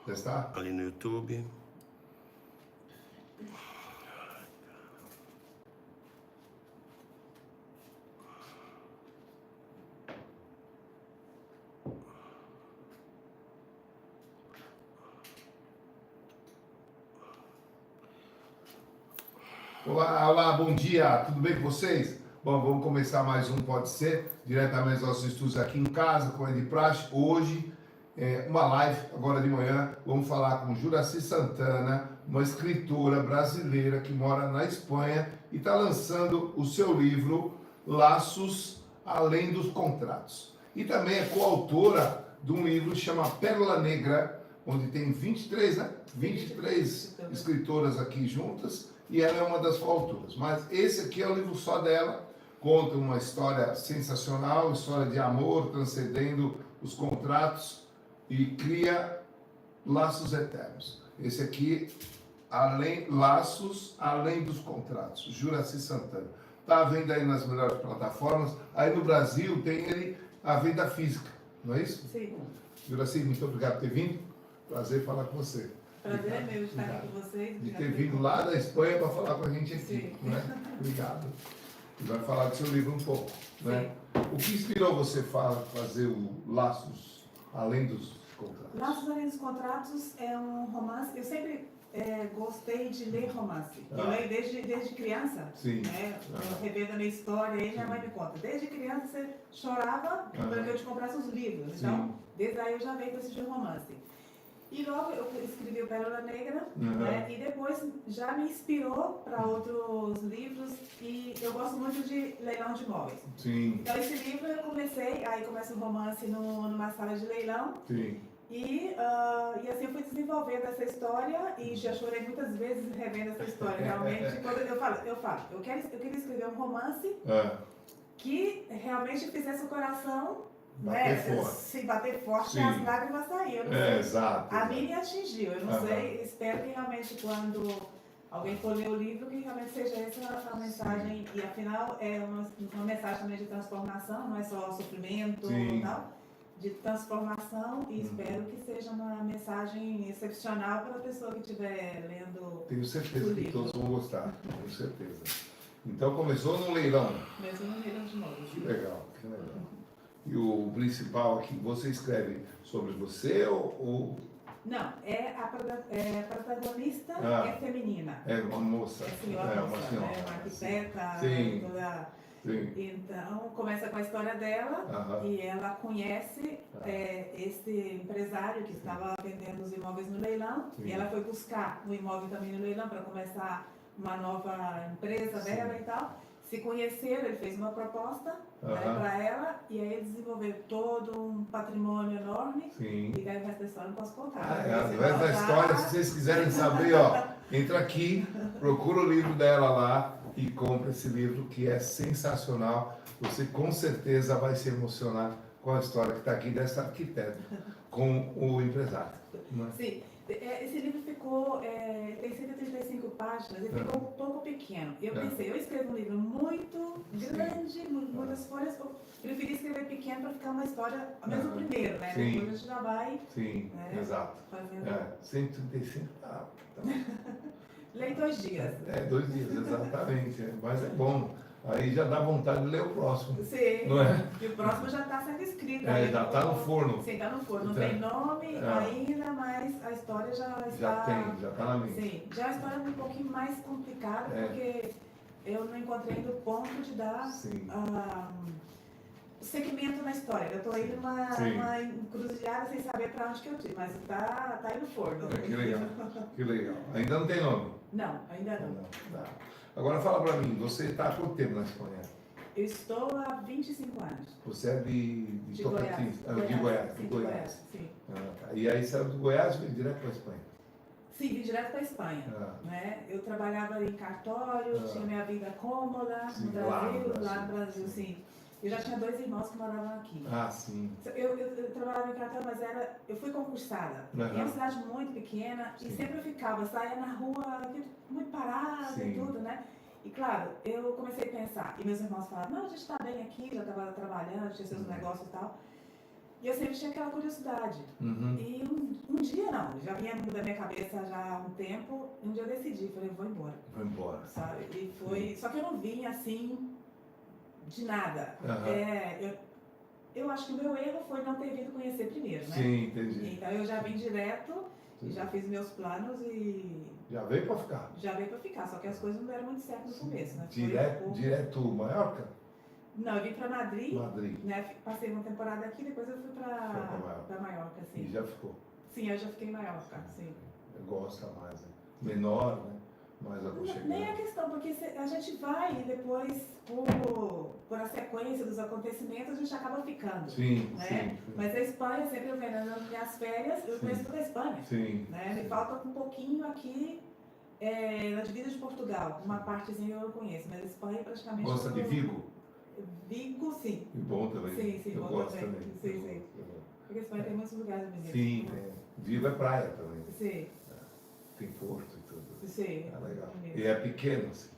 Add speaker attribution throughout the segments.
Speaker 1: Já está?
Speaker 2: Ali no YouTube.
Speaker 1: Olá, olá, bom dia, tudo bem com vocês? Bom, vamos começar mais um Pode Ser, diretamente dos nossos estudos aqui em casa, com a de praxe. Hoje, uma live, agora de manhã, vamos falar com Juracy Santana, uma escritora brasileira que mora na Espanha e está lançando o seu livro Laços Além dos Contratos. E também é coautora de um livro que chama Pérola Negra, onde tem 23, né? 23 escritoras aqui juntas, e ela é uma das coautoras. Mas esse aqui é o livro só dela, conta uma história sensacional, história de amor, transcendendo os contratos e cria laços eternos. Esse aqui, Laços Além dos Contratos, Juracy Santana. Está à venda aí nas melhores plataformas. Aí no Brasil tem ele à venda física, não é isso?
Speaker 3: Sim.
Speaker 1: Juracy, muito obrigado por ter vindo. Prazer falar com você.
Speaker 3: Prazer é meu estar aqui com vocês.
Speaker 1: De ter vindo lá da Espanha para falar com a gente aqui.
Speaker 3: Sim.
Speaker 1: Né? Obrigado. E vai falar do seu livro um pouco. Né? O que inspirou você a fazer o Laços Além dos Contratos?
Speaker 3: Laços Além dos Contratos é um romance. Eu sempre gostei de ler romance. Eu leio desde criança.
Speaker 1: Sim.
Speaker 3: Né? Eu revendo a minha história, aí minha mãe me conta. Desde criança você chorava para que eu te comprasse os livros.
Speaker 1: Sim.
Speaker 3: Então, desde aí eu já venho para assistir romance. E logo eu escrevi o Pérola Negra, né? E depois já me inspirou para outros livros, e eu gosto muito de leilão de imóveis.
Speaker 1: Sim.
Speaker 3: Então esse livro eu comecei, aí começa um romance numa sala de leilão.
Speaker 1: Sim.
Speaker 3: E assim eu fui desenvolvendo essa história, e já chorei muitas vezes revendo essa história, realmente. Quando eu queria escrever um romance que realmente fizesse o coração
Speaker 1: bater forte.
Speaker 3: Se bater forte,
Speaker 1: Sim.
Speaker 3: as lágrimas saíram. Eu não sei.
Speaker 1: Exato.
Speaker 3: A mim me atingiu. Eu não sei, espero que realmente quando alguém for ler o livro, que realmente seja essa a mensagem. E afinal é uma mensagem também de transformação, não é só sofrimento e tal. De transformação, e espero que seja uma mensagem excepcional para a pessoa que estiver lendo.
Speaker 1: Tenho certeza que todos vão gostar. Tenho certeza. Então começou no leilão.
Speaker 3: Mesmo no leilão de imóveis.
Speaker 1: Que legal, que legal. E o principal aqui, você escreve sobre você ou...
Speaker 3: Não, a protagonista é feminina.
Speaker 1: É uma moça.
Speaker 3: É senhora,
Speaker 1: uma senhora.
Speaker 3: É uma arquiteta.
Speaker 1: Sim.
Speaker 3: Toda...
Speaker 1: Sim.
Speaker 3: Então, começa com a história dela, e ela conhece esse empresário que estava vendendo os imóveis no leilão, e ela foi buscar o imóvel também no leilão para começar uma nova empresa dela e tal. Se conheceram, ele fez uma proposta para ela, e aí ele desenvolveu todo um patrimônio enorme.
Speaker 1: Sim.
Speaker 3: E daí o resto da história eu não posso contar.
Speaker 1: O resto da história, se vocês quiserem saber, entra aqui, procura o livro dela lá e compra esse livro, que é sensacional. Você com certeza vai se emocionar com a história que está aqui dessa arquiteta com o empresário.
Speaker 3: Sim. Esse livro ficou, tem 135 páginas e ficou um pouco pequeno. Eu pensei, eu escrevo um livro muito grande, muitas folhas, eu preferi escrever pequeno para ficar uma história, ao menos o primeiro, né?
Speaker 1: Sim.
Speaker 3: Depois a gente já vai...
Speaker 1: Sim, exato.
Speaker 3: Fazendo...
Speaker 1: 135,
Speaker 3: Leio 2 dias.
Speaker 1: 2 dias, exatamente. Mas é bom. Aí já dá vontade de ler o próximo.
Speaker 3: Sim,
Speaker 1: não é?
Speaker 3: E o próximo já está sendo escrito.
Speaker 1: Já está no forno.
Speaker 3: Sim, está no forno. Não tem nome ainda, mas a história já está...
Speaker 1: Já está na mente.
Speaker 3: Sim, já a história é um pouquinho mais complicada, porque eu não encontrei ainda o ponto de dar segmento na história. Eu estou aí numa encruzilhada sem saber para onde que eu tive, mas está aí no forno.
Speaker 1: Que legal, que legal. Ainda não tem nome?
Speaker 3: Não, ainda não.
Speaker 1: Agora fala para mim, você está há quanto tempo na Espanha?
Speaker 3: Eu estou há 25 anos.
Speaker 1: Você é de Tocantins?
Speaker 3: Goiás.
Speaker 1: De Goiás.
Speaker 3: Sim.
Speaker 1: E aí saiu do Goiás e veio direto para a Espanha?
Speaker 3: Sim, vim direto para a Espanha. Né? Eu trabalhava em cartório, tinha minha vida cômoda no Brasil, lá no Brasil, sim. Eu já tinha 2 irmãos que moravam aqui.
Speaker 1: Sim.
Speaker 3: Eu trabalhava em cartório, mas eu fui concursada. Em uma cidade muito pequena, e sempre eu ficava, saía na rua muito parada e tudo, né? E claro, eu comecei a pensar, e meus irmãos falavam, não, a gente está bem aqui, já estava trabalhando, tinha seus negócios e tal. E eu sempre tinha aquela curiosidade. E um dia não, já vinha da minha cabeça já há um tempo, um dia eu decidi, falei, vou embora.
Speaker 1: Vou embora.
Speaker 3: Sabe? E foi, só que eu não vim assim, de nada. Eu acho que o meu erro foi não ter vindo conhecer primeiro, né?
Speaker 1: Sim, entendi.
Speaker 3: Então eu já vim direto, e já fiz meus planos e...
Speaker 1: Já veio para ficar?
Speaker 3: Já veio para ficar, só que as coisas não deram muito certo no começo, né?
Speaker 1: Direto Maiorca?
Speaker 3: Não, eu vim para Madrid, né? Passei uma temporada aqui, depois eu fui para Maiorca, assim.
Speaker 1: E já ficou?
Speaker 3: Sim, eu já fiquei em Maiorca, sim.
Speaker 1: Gosta mais, né? Menor, né? Mais aconchegante.
Speaker 3: Nem é questão, porque a gente vai e depois, por a sequência dos acontecimentos, a gente acaba ficando.
Speaker 1: Sim,
Speaker 3: né?
Speaker 1: sim.
Speaker 3: Mas a Espanha, sempre eu venho nas minhas férias, eu conheço toda a Espanha.
Speaker 1: Sim.
Speaker 3: Né? Me falta um pouquinho aqui na divisa de Portugal. Uma partezinha eu não conheço, mas a Espanha praticamente...
Speaker 1: Gosta de Vigo?
Speaker 3: Vigo, sim.
Speaker 1: E bom também.
Speaker 3: Sim,
Speaker 1: eu
Speaker 3: bom
Speaker 1: gosto
Speaker 3: também. Sim. Porque a Espanha tem muitos lugares bonitos.
Speaker 1: Sim, Vigo é praia também.
Speaker 3: Sim.
Speaker 1: Tem porto e tudo.
Speaker 3: Sim.
Speaker 1: É legal. E é pequeno, assim.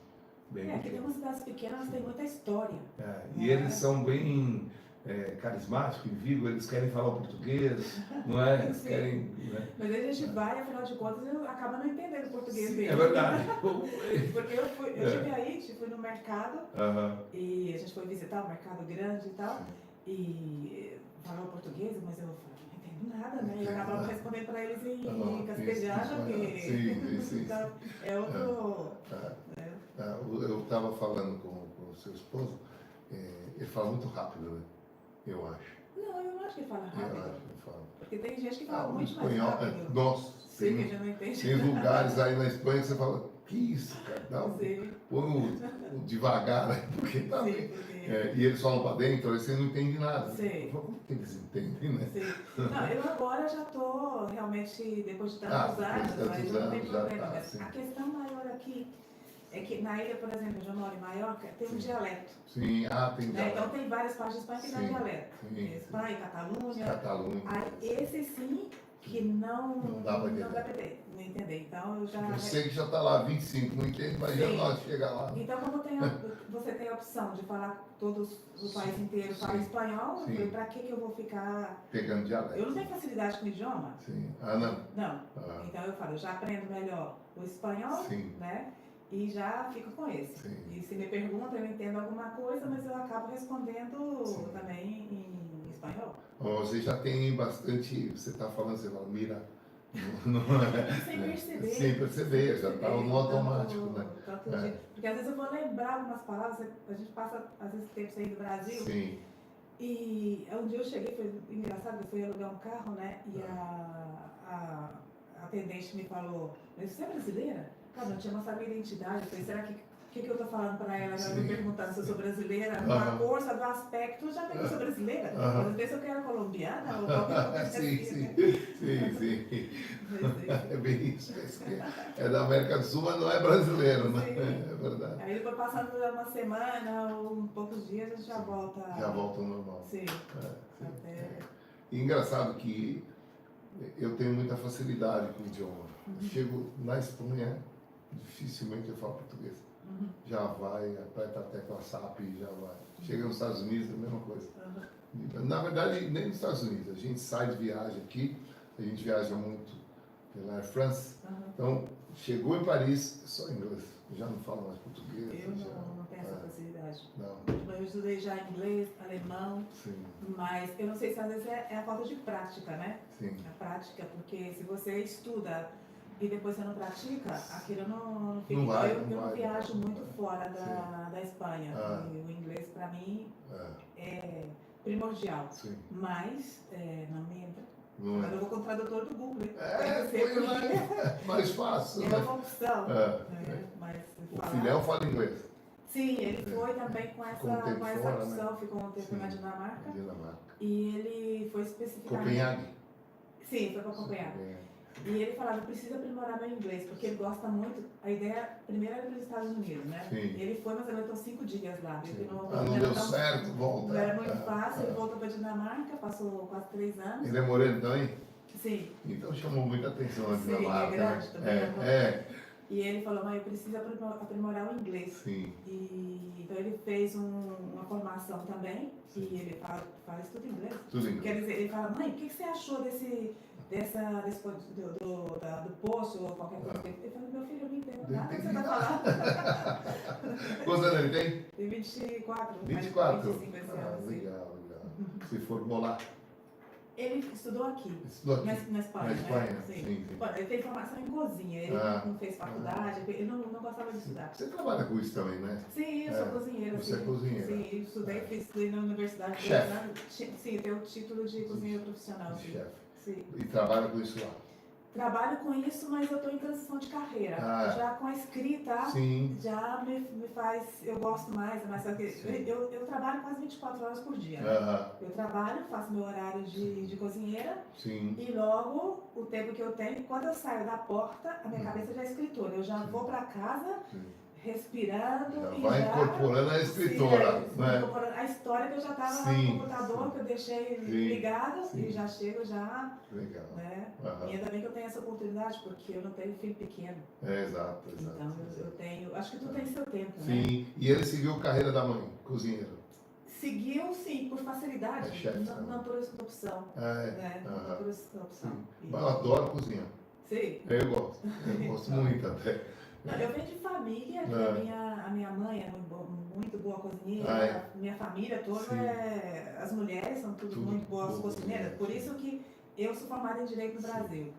Speaker 1: Bem
Speaker 3: aqui tem
Speaker 1: pequeno.
Speaker 3: umas cidades pequenas, mas tem muita história.
Speaker 1: E eles são bem carismáticos em Vigo, eles querem falar o português, não é? Eles querem... Né?
Speaker 3: Mas aí a gente vai, afinal de contas, acaba não entendendo o português dele.
Speaker 1: É verdade.
Speaker 3: Porque eu estive aí, fui no mercado, e a gente foi visitar o mercado grande e tal, e falava português, mas eu falei, não entendo nada, né? E eu acabava respondendo para eles em castelhano,
Speaker 1: Sim.
Speaker 3: Então, é outro...
Speaker 1: Eu estava falando com o seu esposo, ele fala muito rápido, né? Eu acho.
Speaker 3: Não, eu não acho que ele fala rápido.
Speaker 1: Eu acho que ele fala.
Speaker 3: Porque tem gente que fala muito
Speaker 1: espanhol,
Speaker 3: mais rápido.
Speaker 1: Nossa,
Speaker 3: Sim, que já não entende.
Speaker 1: tem lugares aí na Espanha que você fala, que isso, cara? Dá põe o devagar, né? Porque tá bem. E eles falam para dentro, aí você não entende nada.
Speaker 3: Sim.
Speaker 1: Como que eles entendem, né?
Speaker 3: Sim. Não, eu agora já estou realmente, depois de tantos anos, mas não tem problema. A questão maior aqui é que na ilha, por exemplo, onde eu moro em Maiorca, tem um dialeto.
Speaker 1: Sim, tem dialeto.
Speaker 3: Então tem várias partes de Espanha que tem dialeto. Espanha, Catalunha. Esse sim que não dá para entender. Então eu já...
Speaker 1: Você que já está lá há 25, não entende, mas já nós chega lá.
Speaker 3: Então quando você tem a opção de falar o país inteiro fala espanhol, para que eu vou ficar...
Speaker 1: Pegando dialeto.
Speaker 3: Eu não tenho facilidade com o idioma.
Speaker 1: Sim. Não?
Speaker 3: Não. Então eu falo, eu já aprendo melhor o espanhol, né? E já fico com esse.
Speaker 1: Sim.
Speaker 3: E se me perguntam, eu entendo alguma coisa, mas eu acabo respondendo também em espanhol.
Speaker 1: Você já tem bastante, você está falando, você fala, mira.
Speaker 3: Sem perceber.
Speaker 1: Sem perceber, já está no automático, né?
Speaker 3: Porque às vezes eu vou lembrar algumas palavras, a gente passa às vezes tempo aí do Brasil.
Speaker 1: Sim.
Speaker 3: E um dia eu cheguei, foi engraçado, eu fui alugar um carro, né? E a atendente me falou, mas você é brasileira? Cara, não tinha mostrado minha identidade. Eu falei, será que eu tô falando para ela? Ela me perguntando se eu sou brasileira, uma cor, sabe, do aspecto, eu já pensei que eu sou brasileira. Às vezes eu quero colombiana ou qualquer coisa assim.
Speaker 1: Sim. É bem isso. É da América do Sul, mas não é brasileiro, né? É verdade.
Speaker 3: Aí depois passando uma semana ou poucos dias, a gente já volta.
Speaker 1: Já volta ao normal.
Speaker 3: Sim.
Speaker 1: E engraçado que eu tenho muita facilidade com o idioma. Chego na Espanha, dificilmente eu falo português. Já vai, aperta a tecla SAP e já vai. Chega nos Estados Unidos, é a mesma coisa. Na verdade, nem nos Estados Unidos. A gente sai de viagem aqui, a gente viaja muito pela Air France. Então, chegou em Paris, só inglês. Já não falo mais português.
Speaker 3: Eu não tenho essa facilidade.
Speaker 1: Não.
Speaker 3: Eu estudei já inglês, alemão, mas eu não sei se às vezes é a falta de prática, né?
Speaker 1: Sim.
Speaker 3: A prática, porque se você estuda e depois você não pratica, aquilo não fica. Eu não viajo muito fora da Espanha. E o inglês, para mim, é primordial. Mas não me entra. Mas eu vou com o tradutor do Google.
Speaker 1: Foi lá, mais fácil.
Speaker 3: É uma opção.
Speaker 1: O filhão fala inglês.
Speaker 3: Sim, ele foi também com essa opção, né? Ficou um tempo na Dinamarca. E ele foi especificamente...
Speaker 1: Copenhague?
Speaker 3: Sim, foi para Copenhague. E ele falava, precisa aprimorar meu inglês, porque ele gosta muito. A ideia, primeiro era para os Estados Unidos, né?
Speaker 1: Sim.
Speaker 3: Ele foi, mas ele aguentou 5 dias lá.
Speaker 1: Não deu certo, volta.
Speaker 3: Não era muito fácil, ele voltou para a Dinamarca, passou quase 3 anos.
Speaker 1: Ele é moreno também?
Speaker 3: Sim.
Speaker 1: Então chamou muita atenção a Dinamarca.
Speaker 3: Sim, é grande também. E ele falou, mãe, eu preciso aprimorar o inglês.
Speaker 1: Sim.
Speaker 3: Então ele fez uma formação também, sim. E ele faz tudo em inglês.
Speaker 1: Tudo em inglês.
Speaker 3: Quer dizer, ele fala, mãe, o que você achou do poço ou qualquer coisa? Ele falou, meu filho, eu não entendo nada que você está falando.
Speaker 1: Quantos anos ele tem?
Speaker 3: Tem 24.
Speaker 1: 24?
Speaker 3: 25 esse ano,
Speaker 1: legal. Se formou lá?
Speaker 3: Ele estudou aqui. Na Espanha.
Speaker 1: Na Espanha,
Speaker 3: né?
Speaker 1: sim.
Speaker 3: Bom, ele tem formação em cozinha, ele não fez faculdade, ele não gostava de estudar.
Speaker 1: Você trabalha com isso também, né?
Speaker 3: Sim, eu sou cozinheira.
Speaker 1: Você é cozinheira?
Speaker 3: Sim, eu estudei na universidade.
Speaker 1: Chefe?
Speaker 3: Sim, eu tenho o título de cozinheira profissional.
Speaker 1: Chefe.
Speaker 3: Sim.
Speaker 1: E trabalha com isso lá?
Speaker 3: Trabalho com isso, mas eu estou em transição de carreira. Já com a escrita, sim. Já me faz, eu gosto mais, mas eu trabalho quase 24 horas por dia. Né? Eu trabalho, faço meu horário de cozinheira, sim. E logo o tempo que eu tenho, quando eu saio da porta, a minha cabeça já é escritora. Eu já vou para casa, respirando.
Speaker 1: Já vai incorporando a escritora. Né?
Speaker 3: Incorporando a história que eu já estava no computador, que eu deixei ligado, e já chego já. Legal. Né? E ainda bem que eu tenho essa oportunidade, porque eu não tenho filho pequeno.
Speaker 1: Exato.
Speaker 3: Então eu tenho. Acho que tu tem seu tempo, né?
Speaker 1: Sim. E ele seguiu a carreira da mãe, cozinheiro?
Speaker 3: Seguiu, sim, por facilidade. Não por opção. Não por opção.
Speaker 1: Mas eu adoro cozinhar.
Speaker 3: Sim.
Speaker 1: Eu gosto muito até.
Speaker 3: Não, eu venho de família, que a minha mãe é muito boa cozinheira, minha família toda, as mulheres são tudo muito boas cozinheiras, por isso que eu sou formada em Direito no Brasil.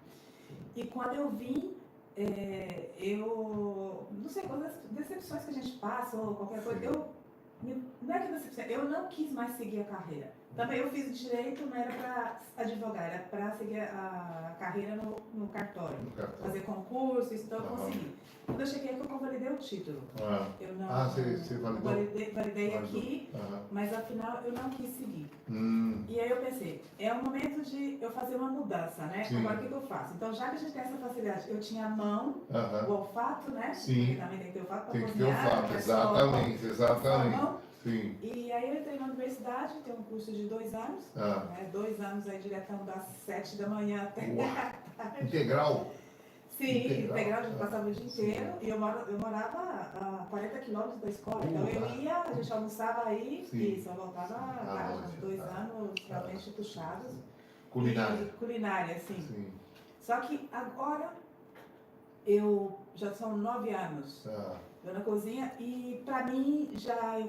Speaker 3: E quando eu vim, eu não sei quantas decepções que a gente passa ou qualquer coisa, não é que decepção, eu não quis mais seguir a carreira. Também eu fiz Direito, não era para advogar, era para seguir a carreira no cartório. Fazer concurso, isso então eu consegui. Quando eu cheguei aqui, eu convalidei o título. Eu não,
Speaker 1: você validou?
Speaker 3: Validei aqui, mas afinal eu não quis seguir. E aí eu pensei, é o momento de eu fazer uma mudança, né? Sim. Agora o que eu faço? Então, já que a gente tem essa facilidade, eu tinha a mão, o olfato, né?
Speaker 1: Sim.
Speaker 3: Porque também tem que ter olfato para cozinhar.
Speaker 1: Tem que ter olfato, exatamente. Sim.
Speaker 3: E aí eu entrei na universidade, tem um curso de 2 anos, né? 2 anos aí diretão das 7 da manhã até a tarde.
Speaker 1: Integral?
Speaker 3: Sim, integral, a gente passava o dia inteiro. E eu morava a 40 quilômetros da escola. Então eu ia, a gente almoçava aí e só voltava à tarde. 2 anos realmente puxados. Culinária, sim. Só que agora eu já são 9 anos. Eu na cozinha e pra mim eu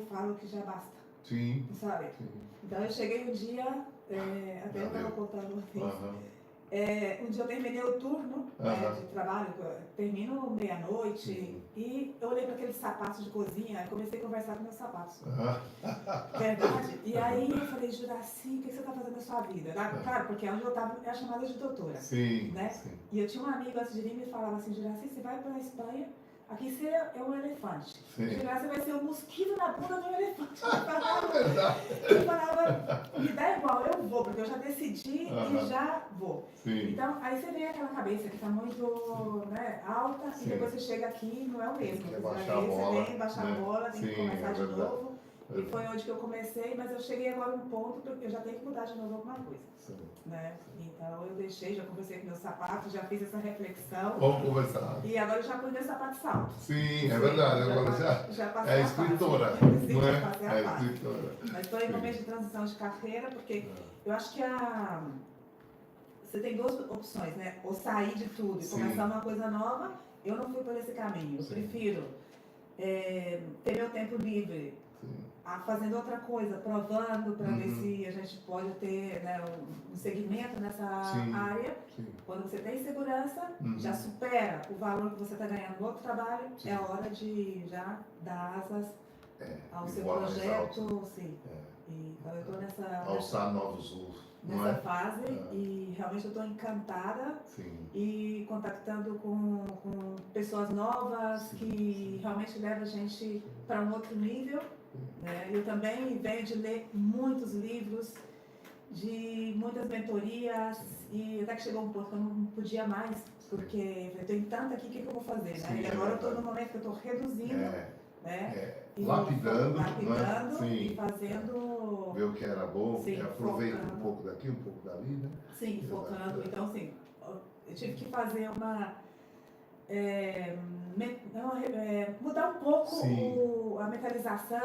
Speaker 3: falo que já basta.
Speaker 1: Sim.
Speaker 3: Sabe? Sim. Então eu cheguei um dia, até eu estava contando uma vez. Um dia eu terminei o turno de trabalho, termino meia-noite, e eu olhei para aqueles sapatos de cozinha e comecei a conversar com meus sapatos. Verdade? E aí eu falei, Juraci, o que você está fazendo na sua vida? Claro, porque onde eu estava é chamada de doutora. Sim, né? Sim. E eu tinha um amigo antes de mim que me falava assim, Juraci, você vai para a Espanha, aqui você é um elefante. Juraci vai ser um mosquito na bunda do elefante. Eu falava, me dá igual, eu vou, porque eu já decidi e já vou. Sim. Então, aí você vê aquela cabeça que está muito alta, e depois você chega aqui não é o mesmo.
Speaker 1: Você tem
Speaker 3: que baixar a bola, tem que começar de novo. E foi onde que eu comecei, mas eu cheguei agora a um ponto que eu já tenho que mudar de novo alguma coisa. Né? Então eu deixei, já conversei com meus sapatos, já fiz essa reflexão.
Speaker 1: Vamos conversar.
Speaker 3: E agora eu já pus meu sapato de salto.
Speaker 1: Sim, é verdade. Agora já passei a escritora.
Speaker 3: Sim,
Speaker 1: não
Speaker 3: é
Speaker 1: escritora.
Speaker 3: Mas estou em momento de transição de carreira, porque eu acho que você tem 2 opções, né? Ou sair de tudo e começar uma coisa nova. Eu não fui por esse caminho. Eu prefiro ter meu tempo livre. Fazendo outra coisa, provando para ver se a gente pode ter um segmento nessa área. Quando você tem segurança, já supera o valor que você está ganhando no outro trabalho, é a hora de já dar asas ao seu projeto. Então eu estou nessa...
Speaker 1: Alçar novos voos.
Speaker 3: Nessa fase e realmente eu estou encantada e contactando com pessoas novas que realmente levam a gente para um outro nível. Eu também venho de ler muitos livros, de muitas mentorias e até que chegou um ponto que eu não podia mais, porque eu tenho tanto aqui, o que eu vou fazer? E agora eu estou no momento que eu estou reduzindo,
Speaker 1: lapidando
Speaker 3: e fazendo...
Speaker 1: Ver o que era bom, aproveita um pouco daqui, um pouco dali, né?
Speaker 3: Sim, focando. Então, assim, eu tive que fazer mudar um pouco a mentalização,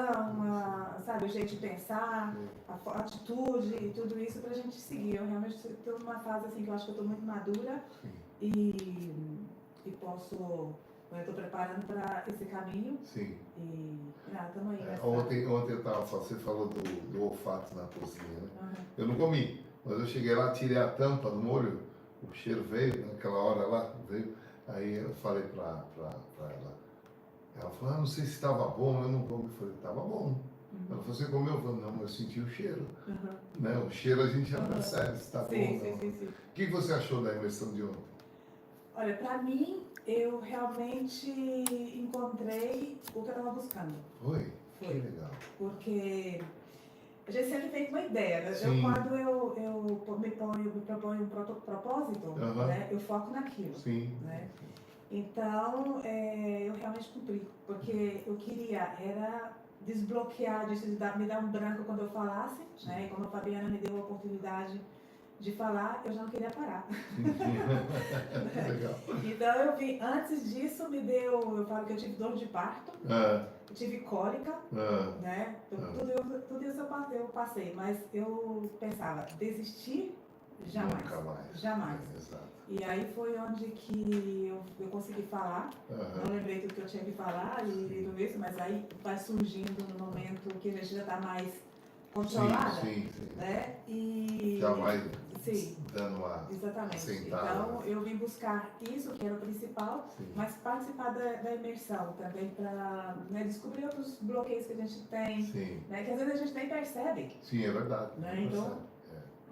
Speaker 3: sabe, o jeito de pensar, a atitude e tudo isso para a gente seguir. Eu realmente estou numa fase assim que eu acho que eu estou muito madura e posso. Eu estou preparando para esse caminho.
Speaker 1: Sim.
Speaker 3: E estamos aí.
Speaker 1: Ontem você falou do olfato na cozinha, né? Eu não comi, mas eu cheguei lá, tirei a tampa do molho, o cheiro veio, naquela hora lá, veio. Aí eu falei para ela. Ela falou, não sei se estava bom, eu não comi. Eu falei, estava bom. Ela falou, você comeu? Eu falei, não, mas eu senti o cheiro. Né? O cheiro a gente já percebe se está bom ou não. Sim. O que você achou da imersão de ontem?
Speaker 3: Olha, para mim, eu realmente encontrei o que eu estava buscando.
Speaker 1: Foi? Que legal.
Speaker 3: Porque a gente sempre tem uma ideia, né? Quando eu me proponho um propósito, né? Eu foco naquilo.
Speaker 1: Sim.
Speaker 3: Né? Então, eu realmente cumpri, porque eu queria era desbloquear, me dar um branco quando eu falasse, né? E como a Fabiana me deu a oportunidade de falar, eu já não queria parar.
Speaker 1: Legal.
Speaker 3: Então eu vi, antes disso eu falo que eu tive dor de parto, eu tive cólica, né? Tudo isso eu passei, mas eu pensava, desistir, jamais.
Speaker 1: Nunca mais.
Speaker 3: Jamais.
Speaker 1: Exato.
Speaker 3: E aí foi onde que eu consegui falar, não lembrei tudo que eu tinha que falar e tudo isso, mas aí vai surgindo no momento que a gente já está mais controlada,
Speaker 1: sim.
Speaker 3: né? E
Speaker 1: já vai dando uma
Speaker 3: exatamente.
Speaker 1: assentada.
Speaker 3: Então eu vim buscar isso, que era o principal, mas participar da imersão também para descobrir outros bloqueios que a gente tem, né? Que às vezes a gente nem percebe.
Speaker 1: Sim, é verdade.
Speaker 3: Né? Então,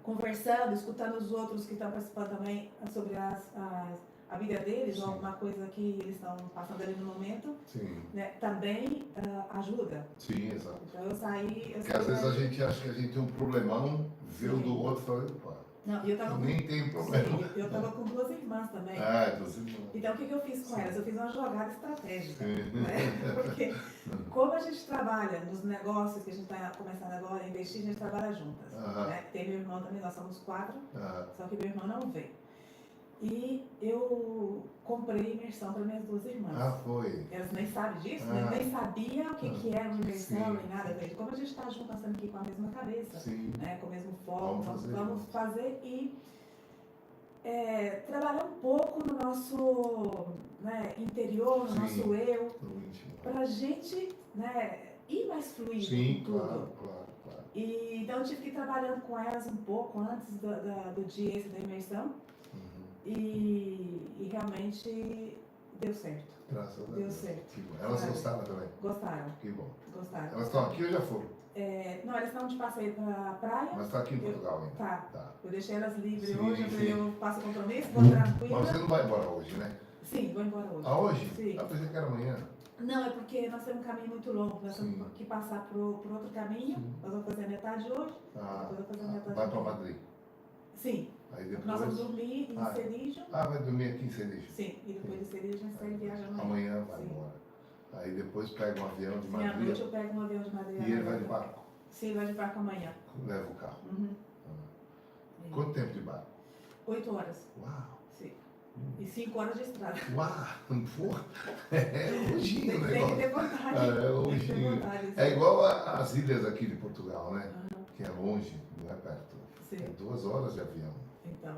Speaker 3: conversando, escutando os outros que estão participando também sobre a vida deles, ou alguma coisa que eles estão passando ali no momento, né, também ajuda.
Speaker 1: Sim, exato.
Speaker 3: Então eu saí...
Speaker 1: Porque às vezes a gente acha que a gente tem um problemão, vê o do outro e fala, opa, eu nem tenho problema.
Speaker 3: Sim, eu estava com 2 irmãs também.
Speaker 1: 2 irmãs.
Speaker 3: Então o que eu fiz com elas? Eu fiz uma jogada estratégica. Né? Porque como a gente trabalha nos negócios que a gente está começando agora a investir, a gente trabalha juntas. Né? Tem meu irmão também, nós somos 4, só que meu irmão não vem. E eu comprei imersão para minhas 2 irmãs.
Speaker 1: Foi.
Speaker 3: Elas nem sabem disso, nem sabiam o que era uma imersão, nem nada. Como a gente está junto, nós estamos aqui com a mesma cabeça, né, com o mesmo foco, vamos fazer e trabalhar um pouco no nosso interior, no nosso eu, para a gente ir mais fluido em tudo.
Speaker 1: Claro.
Speaker 3: E, então eu tive que ir trabalhando com elas um pouco antes do dia esse da imersão. E realmente deu certo.
Speaker 1: Graças a Deus.
Speaker 3: Deu certo.
Speaker 1: Elas gostaram também?
Speaker 3: Gostaram.
Speaker 1: Que bom.
Speaker 3: Gostaram.
Speaker 1: Elas estão aqui ou já foram?
Speaker 3: Não, elas estão de passeio para a praia.
Speaker 1: Mas está aqui em Portugal ainda?
Speaker 3: Tá. Eu deixei elas livres hoje, eu faço compromisso, vou tranquila.
Speaker 1: Mas você não vai embora hoje, né?
Speaker 3: Sim, vou embora hoje.
Speaker 1: Hoje?
Speaker 3: Sim.
Speaker 1: Eu pensei que era amanhã.
Speaker 3: Não, é porque nós temos um caminho muito longo, nós temos que passar por outro caminho. Nós vamos fazer a metade hoje, depois vou fazer a metade
Speaker 1: vai para Madrid?
Speaker 3: Sim.
Speaker 1: Aí depois...
Speaker 3: Nós vamos dormir em Cerígio.
Speaker 1: Vai dormir aqui em Cerígio?
Speaker 3: Sim, e depois de Cerígio a gente sai e viaja amanhã.
Speaker 1: Amanhã vai embora. Aí depois pega um avião de Madrid.
Speaker 3: À noite eu pego um avião de Madrid.
Speaker 1: E ele vai de barco?
Speaker 3: Sim, ele vai de barco amanhã.
Speaker 1: Leva o carro. Quanto tempo de barco?
Speaker 3: 8 horas.
Speaker 1: Uau!
Speaker 3: Sim. E 5 horas de estrada.
Speaker 1: Uau! Porra! É longinho o negócio.
Speaker 3: Tem que ter vontade.
Speaker 1: É longinho. É igual as ilhas aqui de Portugal, né? Que é longe, não é perto.
Speaker 3: Sim.
Speaker 1: É 2 horas de avião.
Speaker 3: Então.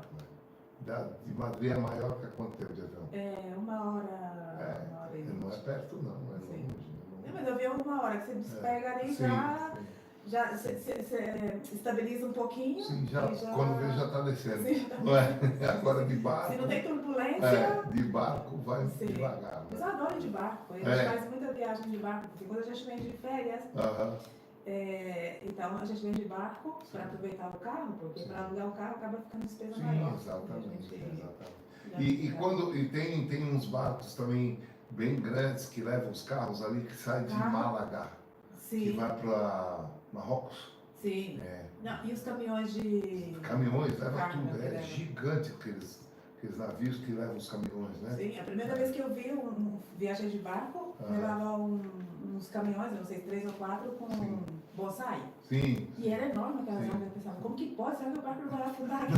Speaker 1: De Madrid a Maiorca, quanto tempo de avião?
Speaker 3: 1 hora. 1 hora e 20.
Speaker 1: Não é perto, não. É longe.
Speaker 3: Não, mas o avião é 1 hora, que você despega ali já estabiliza um pouquinho.
Speaker 1: Sim, quando vê já está descendo.
Speaker 3: Sim,
Speaker 1: não é? Agora de barco.
Speaker 3: Se não tem turbulência.
Speaker 1: De barco vai devagar.
Speaker 3: Mas eu adoro ir de barco. A gente faz muita viagem de barco, porque quando a gente vem de férias. Então a gente vem de barco para aproveitar o carro, porque para alugar o carro acaba ficando despesa maior.
Speaker 1: Exatamente. E tem uns barcos também bem grandes que levam os carros ali que saem de Málaga, que vai para Marrocos.
Speaker 3: Sim. Não, e os caminhões de...
Speaker 1: Caminhões, leva tudo. É gigante aqueles navios que levam os caminhões, né?
Speaker 3: Sim, a primeira vez que eu vi viajei de barco, levava uns caminhões, não sei, 3 ou 4, com bonsai.
Speaker 1: Sim.
Speaker 3: E era enorme aquela árvore. Eu pensava, como que pode? Será que o barco não vai afundar aqui?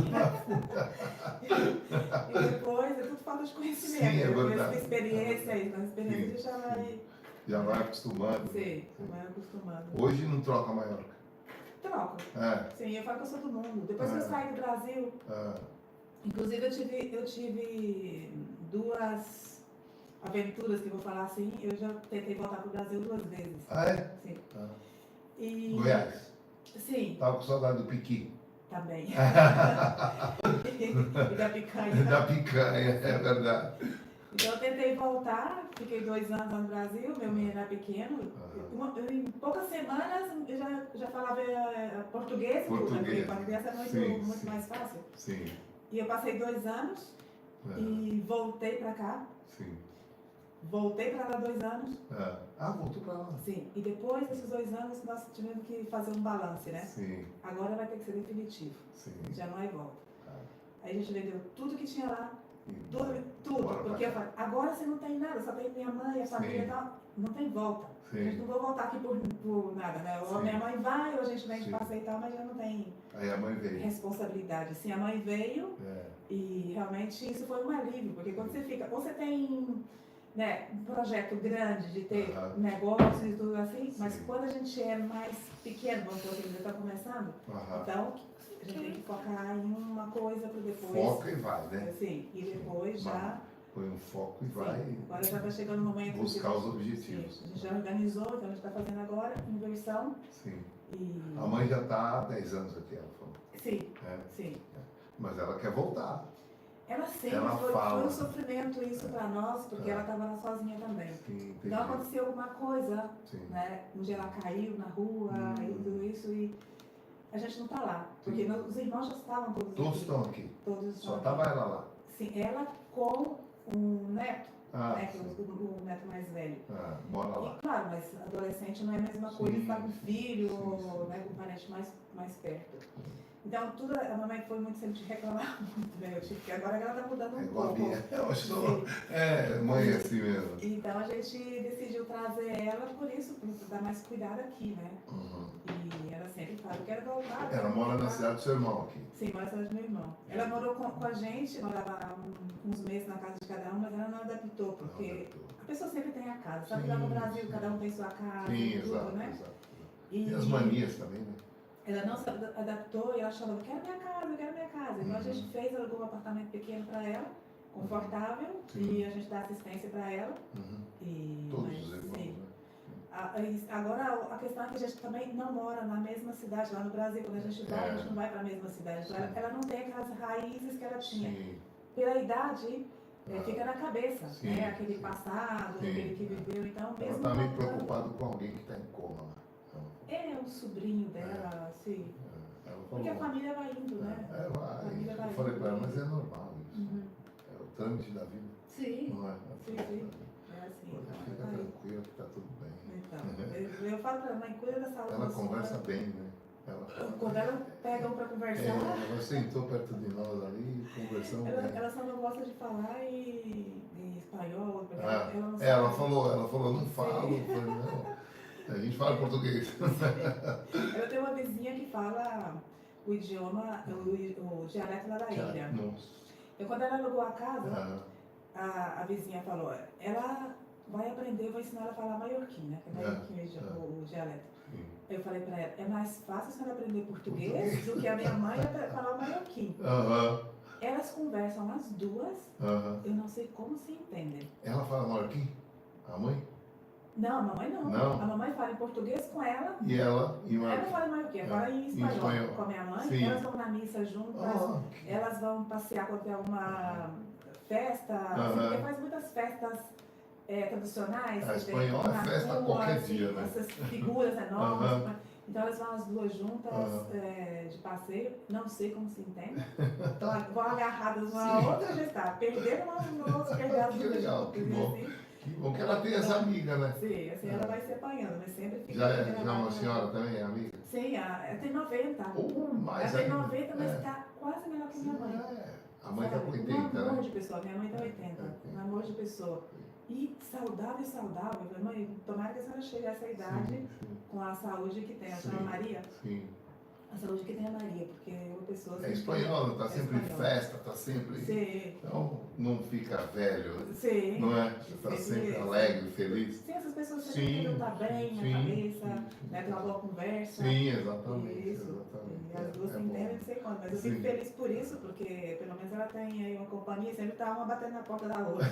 Speaker 3: E depois, é tudo falta de conhecimento.
Speaker 1: Sim, é
Speaker 3: depois
Speaker 1: verdade.
Speaker 3: da experiência, aí, na experiência
Speaker 1: Sim,
Speaker 3: já vai...
Speaker 1: Já vai acostumando.
Speaker 3: Sim, vai acostumando.
Speaker 1: Hoje não troca a Maiorca.
Speaker 3: Troca. Sim, eu falo que eu sou do mundo. Depois que eu saí do Brasil, inclusive eu tive duas aventuras que eu vou falar assim, eu já tentei voltar para o Brasil 2 vezes.
Speaker 1: Ah, é?
Speaker 3: Sim.
Speaker 1: E... Goiás?
Speaker 3: Sim.
Speaker 1: Tava com saudade do piqui.
Speaker 3: Também. E da picanha.
Speaker 1: Da picanha, é verdade.
Speaker 3: Então eu tentei voltar, fiquei 2 anos no Brasil, meu menino era pequeno. Em poucas semanas eu já falava português, porque para a criança é muito mais fácil.
Speaker 1: Sim.
Speaker 3: E eu passei 2 anos e voltei para cá.
Speaker 1: Sim.
Speaker 3: Voltei para lá 2 anos.
Speaker 1: Voltou para lá.
Speaker 3: Sim. E depois desses 2 anos nós tivemos que fazer um balanço, né?
Speaker 1: Sim.
Speaker 3: Agora vai ter que ser definitivo.
Speaker 1: Sim.
Speaker 3: Já não é volta. Aí a gente vendeu tudo que tinha lá. Tudo.
Speaker 1: Bora
Speaker 3: Porque eu falei, agora você não tem nada, só tem minha mãe, a família e tal. Não tem volta.
Speaker 1: Sim.
Speaker 3: A gente não vai voltar aqui por nada, né? Ou a minha mãe vai, ou a gente vem de passeio e tal, mas já não tem
Speaker 1: Aí a mãe veio.
Speaker 3: responsabilidade. Sim, a mãe veio e realmente isso foi um alívio, porque quando você fica, ou você tem um projeto grande de ter negócios e tudo assim, mas quando a gente é mais pequeno, vamos dizer, ainda está começando, então a gente tem que focar em uma coisa para depois.
Speaker 1: Foca e vai, né?
Speaker 3: Sim, e depois já.
Speaker 1: Põe um foco e vai.
Speaker 3: Agora já está chegando o momento
Speaker 1: buscar
Speaker 3: de,
Speaker 1: os objetivos.
Speaker 3: Sim, a gente já organizou, então a gente está fazendo agora inversão.
Speaker 1: Sim.
Speaker 3: E...
Speaker 1: A mãe já está há 10 anos aqui, ela falou.
Speaker 3: Sim. Sim.
Speaker 1: Mas ela quer voltar.
Speaker 3: Ela sempre foi um sofrimento isso para nós, porque ela estava lá sozinha também.
Speaker 1: Sim,
Speaker 3: então aconteceu alguma coisa, né? Um dia ela caiu na rua e tudo isso e a gente não está lá, porque os irmãos já estavam todos aqui.
Speaker 1: Todos estão aqui.
Speaker 3: Todos
Speaker 1: só estava ela lá.
Speaker 3: Sim, ela com um neto, o neto mais velho.
Speaker 1: Mora lá.
Speaker 3: E, claro, mas adolescente não é a mesma coisa estar com filho ou com um parente mais perto. Então, tudo, a mamãe foi muito sempre de reclamar muito, né? Porque agora ela está mudando um pouco.
Speaker 1: Eu sou, mãe é assim mesmo.
Speaker 3: Então, a gente decidiu trazer ela por isso, para dar mais cuidado aqui, né? E ela sempre fala, eu quero voltar.
Speaker 1: Ela mora na cidade do seu irmão aqui?
Speaker 3: Sim, mora na cidade do meu irmão. Ela morou com a gente, morava uns meses na casa de cada um, mas ela não adaptou, porque a pessoa sempre tem a casa. Sabe que lá no Brasil cada um tem sua casa, tudo, né?
Speaker 1: E as manias também, né?
Speaker 3: Ela não se adaptou e ela falou, eu quero minha casa. Então a gente fez, alugou um apartamento pequeno para ela, confortável, e a gente dá assistência para ela.
Speaker 1: Todos os irmãos, né?
Speaker 3: Agora a questão é que a gente também não mora na mesma cidade, lá no Brasil, quando a gente vai, a gente não vai para a mesma cidade. Então, ela não tem aquelas raízes que ela tinha. Pela idade, fica na cabeça, né? Aquele passado, aquele que viveu, então mesmo...
Speaker 1: Ela está meio preocupada com alguém que está em coma lá.
Speaker 3: É um sobrinho dela, sim. Porque a família vai indo, né?
Speaker 1: Eu falei para ela, mas é normal isso. É o trâmite da vida.
Speaker 3: Sim.
Speaker 1: Não é?
Speaker 3: Sim. É assim.
Speaker 1: Fica tranquila que está tudo bem.
Speaker 3: Então, eu falo para ela, mãe, cuida da saúde.
Speaker 1: Ela conversa bem, né?
Speaker 3: Quando ela pega para conversar.
Speaker 1: Ela sentou perto de nós ali e conversamos bem.
Speaker 3: Ela só não gosta de falar em espanhol.
Speaker 1: Ela falou, não falo. Eu falei, não. A gente fala português.
Speaker 3: Ela tem uma vizinha que fala o idioma, o dialeto lá da ilha.
Speaker 1: Nossa.
Speaker 3: E quando ela alugou a casa, a vizinha falou, ela vai aprender, eu vou ensinar ela a falar maiorquim, que é maiorquim o dialeto. Eu falei para ela, é mais fácil a senhora aprender português do que a minha mãe falar maiorquim. Elas conversam as duas, eu não sei como se entendem.
Speaker 1: Ela fala maiorquim? A mãe?
Speaker 3: Não, a mamãe não. A mamãe fala em português com ela.
Speaker 1: E ela?
Speaker 3: Ela não fala em maiorquim, ela fala em espanhol com a minha mãe.
Speaker 1: Sim.
Speaker 3: Elas vão na missa juntas, elas vão passear quando tem alguma festa, porque faz muitas festas tradicionais.
Speaker 1: A espanhol é festa qualquer dia, né?
Speaker 3: Essas figuras enormes. Então elas vão as duas juntas de passeio, não sei como se entende. Então vão agarradas uma à outra, já está. Perderam uma outra, perderam as duas.
Speaker 1: Que legal, que bom. Que bom que ela tem essa amiga, né?
Speaker 3: Sim, assim ela vai se apanhando, mas sempre fica.
Speaker 1: Já é uma senhora também, é amiga?
Speaker 3: Sim, ela tem 90.
Speaker 1: Mais
Speaker 3: ela tem 90, mas está quase melhor que minha mãe.
Speaker 1: A mãe está com 80,
Speaker 3: um amor
Speaker 1: né?
Speaker 3: de pessoa, minha mãe está 80. Um amor de pessoa. e saudável. Eu falei, mãe, tomara que a senhora chegue a essa idade com a saúde que tem. A senhora Maria?
Speaker 1: Sim.
Speaker 3: A saúde que tem a Maria, porque é uma pessoa...
Speaker 1: É espanhola, está sempre em festa, está sempre...
Speaker 3: Sim.
Speaker 1: Então, não fica velho,
Speaker 3: sim.
Speaker 1: Não é? Está sempre alegre, feliz.
Speaker 3: Sim, essas pessoas sempre estão bem na cabeça, né, tem uma boa conversa.
Speaker 1: Sim, exatamente.
Speaker 3: Isso.
Speaker 1: Exatamente.
Speaker 3: E as duas se entendem, não sei quando, mas eu fico feliz por isso, porque pelo menos ela tem aí uma companhia e sempre está uma batendo na porta da outra.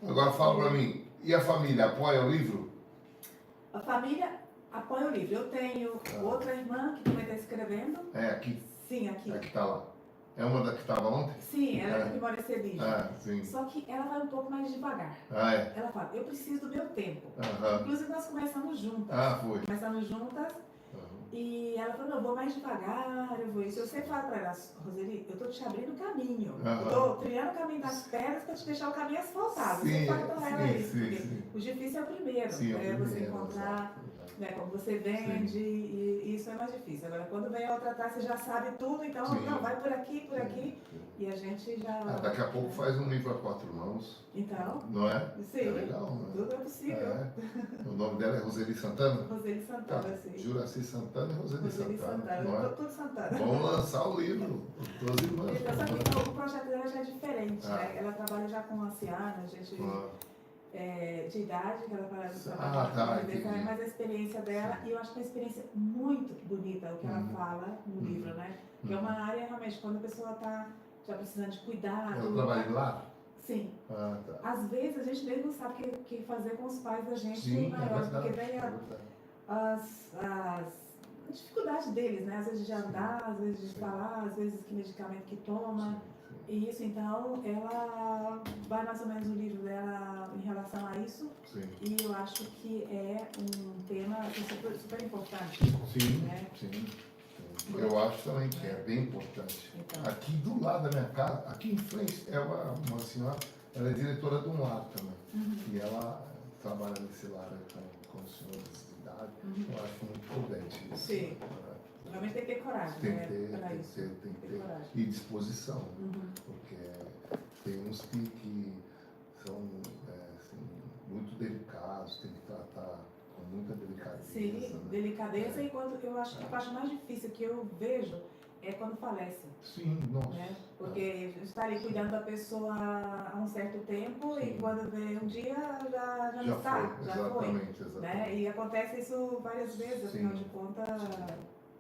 Speaker 1: Agora fala para mim, e a família apoia o livro?
Speaker 3: A família apoia o livro. Eu tenho outra irmã que também está escrevendo.
Speaker 1: É aqui?
Speaker 3: Sim, aqui.
Speaker 1: É que está lá. É uma da que estava ontem?
Speaker 3: Sim, ela é que mora em Sevilla.
Speaker 1: Sim.
Speaker 3: Só que ela vai um pouco mais devagar.
Speaker 1: É?
Speaker 3: Ela fala, eu preciso do meu tempo.
Speaker 1: Uhum.
Speaker 3: Inclusive nós começamos juntas.
Speaker 1: Foi.
Speaker 3: Começamos juntas. E ela falou, não, eu vou mais devagar, eu vou isso. Eu sempre falo para ela, Roseli, eu estou te abrindo o caminho. Eu estou trilhando o caminho das pedras para te deixar o caminho asfaltado. Você fala para ela isso, porque o difícil é o primeiro. Você encontrar né, como você vende, e isso é mais difícil. Agora, quando vem a outra taça, você já sabe tudo, então, não, vai por aqui, e a gente já...
Speaker 1: daqui a pouco faz um livro a 4 mãos.
Speaker 3: Então.
Speaker 1: Não é?
Speaker 3: Sim.
Speaker 1: É legal, não é?
Speaker 3: Tudo é possível.
Speaker 1: O nome dela é Roseli Santana?
Speaker 3: Roseli Santana, sim.
Speaker 1: Juraci Santana e Roseli Santana.
Speaker 3: Não é? Tudo Santana.
Speaker 1: Vamos lançar o livro, os 12 irmãs.
Speaker 3: Então, só que o projeto dela já é diferente, né? Ela trabalha já com ancianos, gente de idade, que ela trabalha mas a experiência dela, e eu acho que é uma experiência muito bonita o que ela fala no livro, né? Que é uma área, realmente, quando a pessoa está já precisando de cuidado.
Speaker 1: Ela trabalha lá?
Speaker 3: Sim. Às vezes a gente mesmo não sabe o que fazer com os pais da gente maiores, porque vem as dificuldades deles, né? Às vezes de andar, às vezes de falar, às vezes que medicamento que toma. E isso, então, ela vai mais ou menos no livro dela em relação a isso.
Speaker 1: Sim.
Speaker 3: E eu acho que é um tema super, super importante.
Speaker 1: Sim,
Speaker 3: né?
Speaker 1: sim. Eu acho também que é bem importante. Então. Aqui do lado da minha casa, aqui em frente, é uma senhora, ela é diretora de um lar também. E ela trabalha nesse lar com senhores de idade. Eu acho muito prudente isso. Sim.
Speaker 3: Realmente tem que ter coragem,
Speaker 1: tem
Speaker 3: né?
Speaker 1: Tem que ter coragem. E disposição. Porque tem uns que são assim, muito delicados, tem que tratar com muita delicadeza.
Speaker 3: Sim, né? Delicadeza, e quando eu acho que a parte mais difícil que eu vejo é quando falece.
Speaker 1: Sim, nossa.
Speaker 3: Né? Porque está ali cuidando da pessoa há um certo tempo e quando vê um dia já não está.
Speaker 1: Exatamente.
Speaker 3: Né? E acontece isso várias vezes, afinal de contas.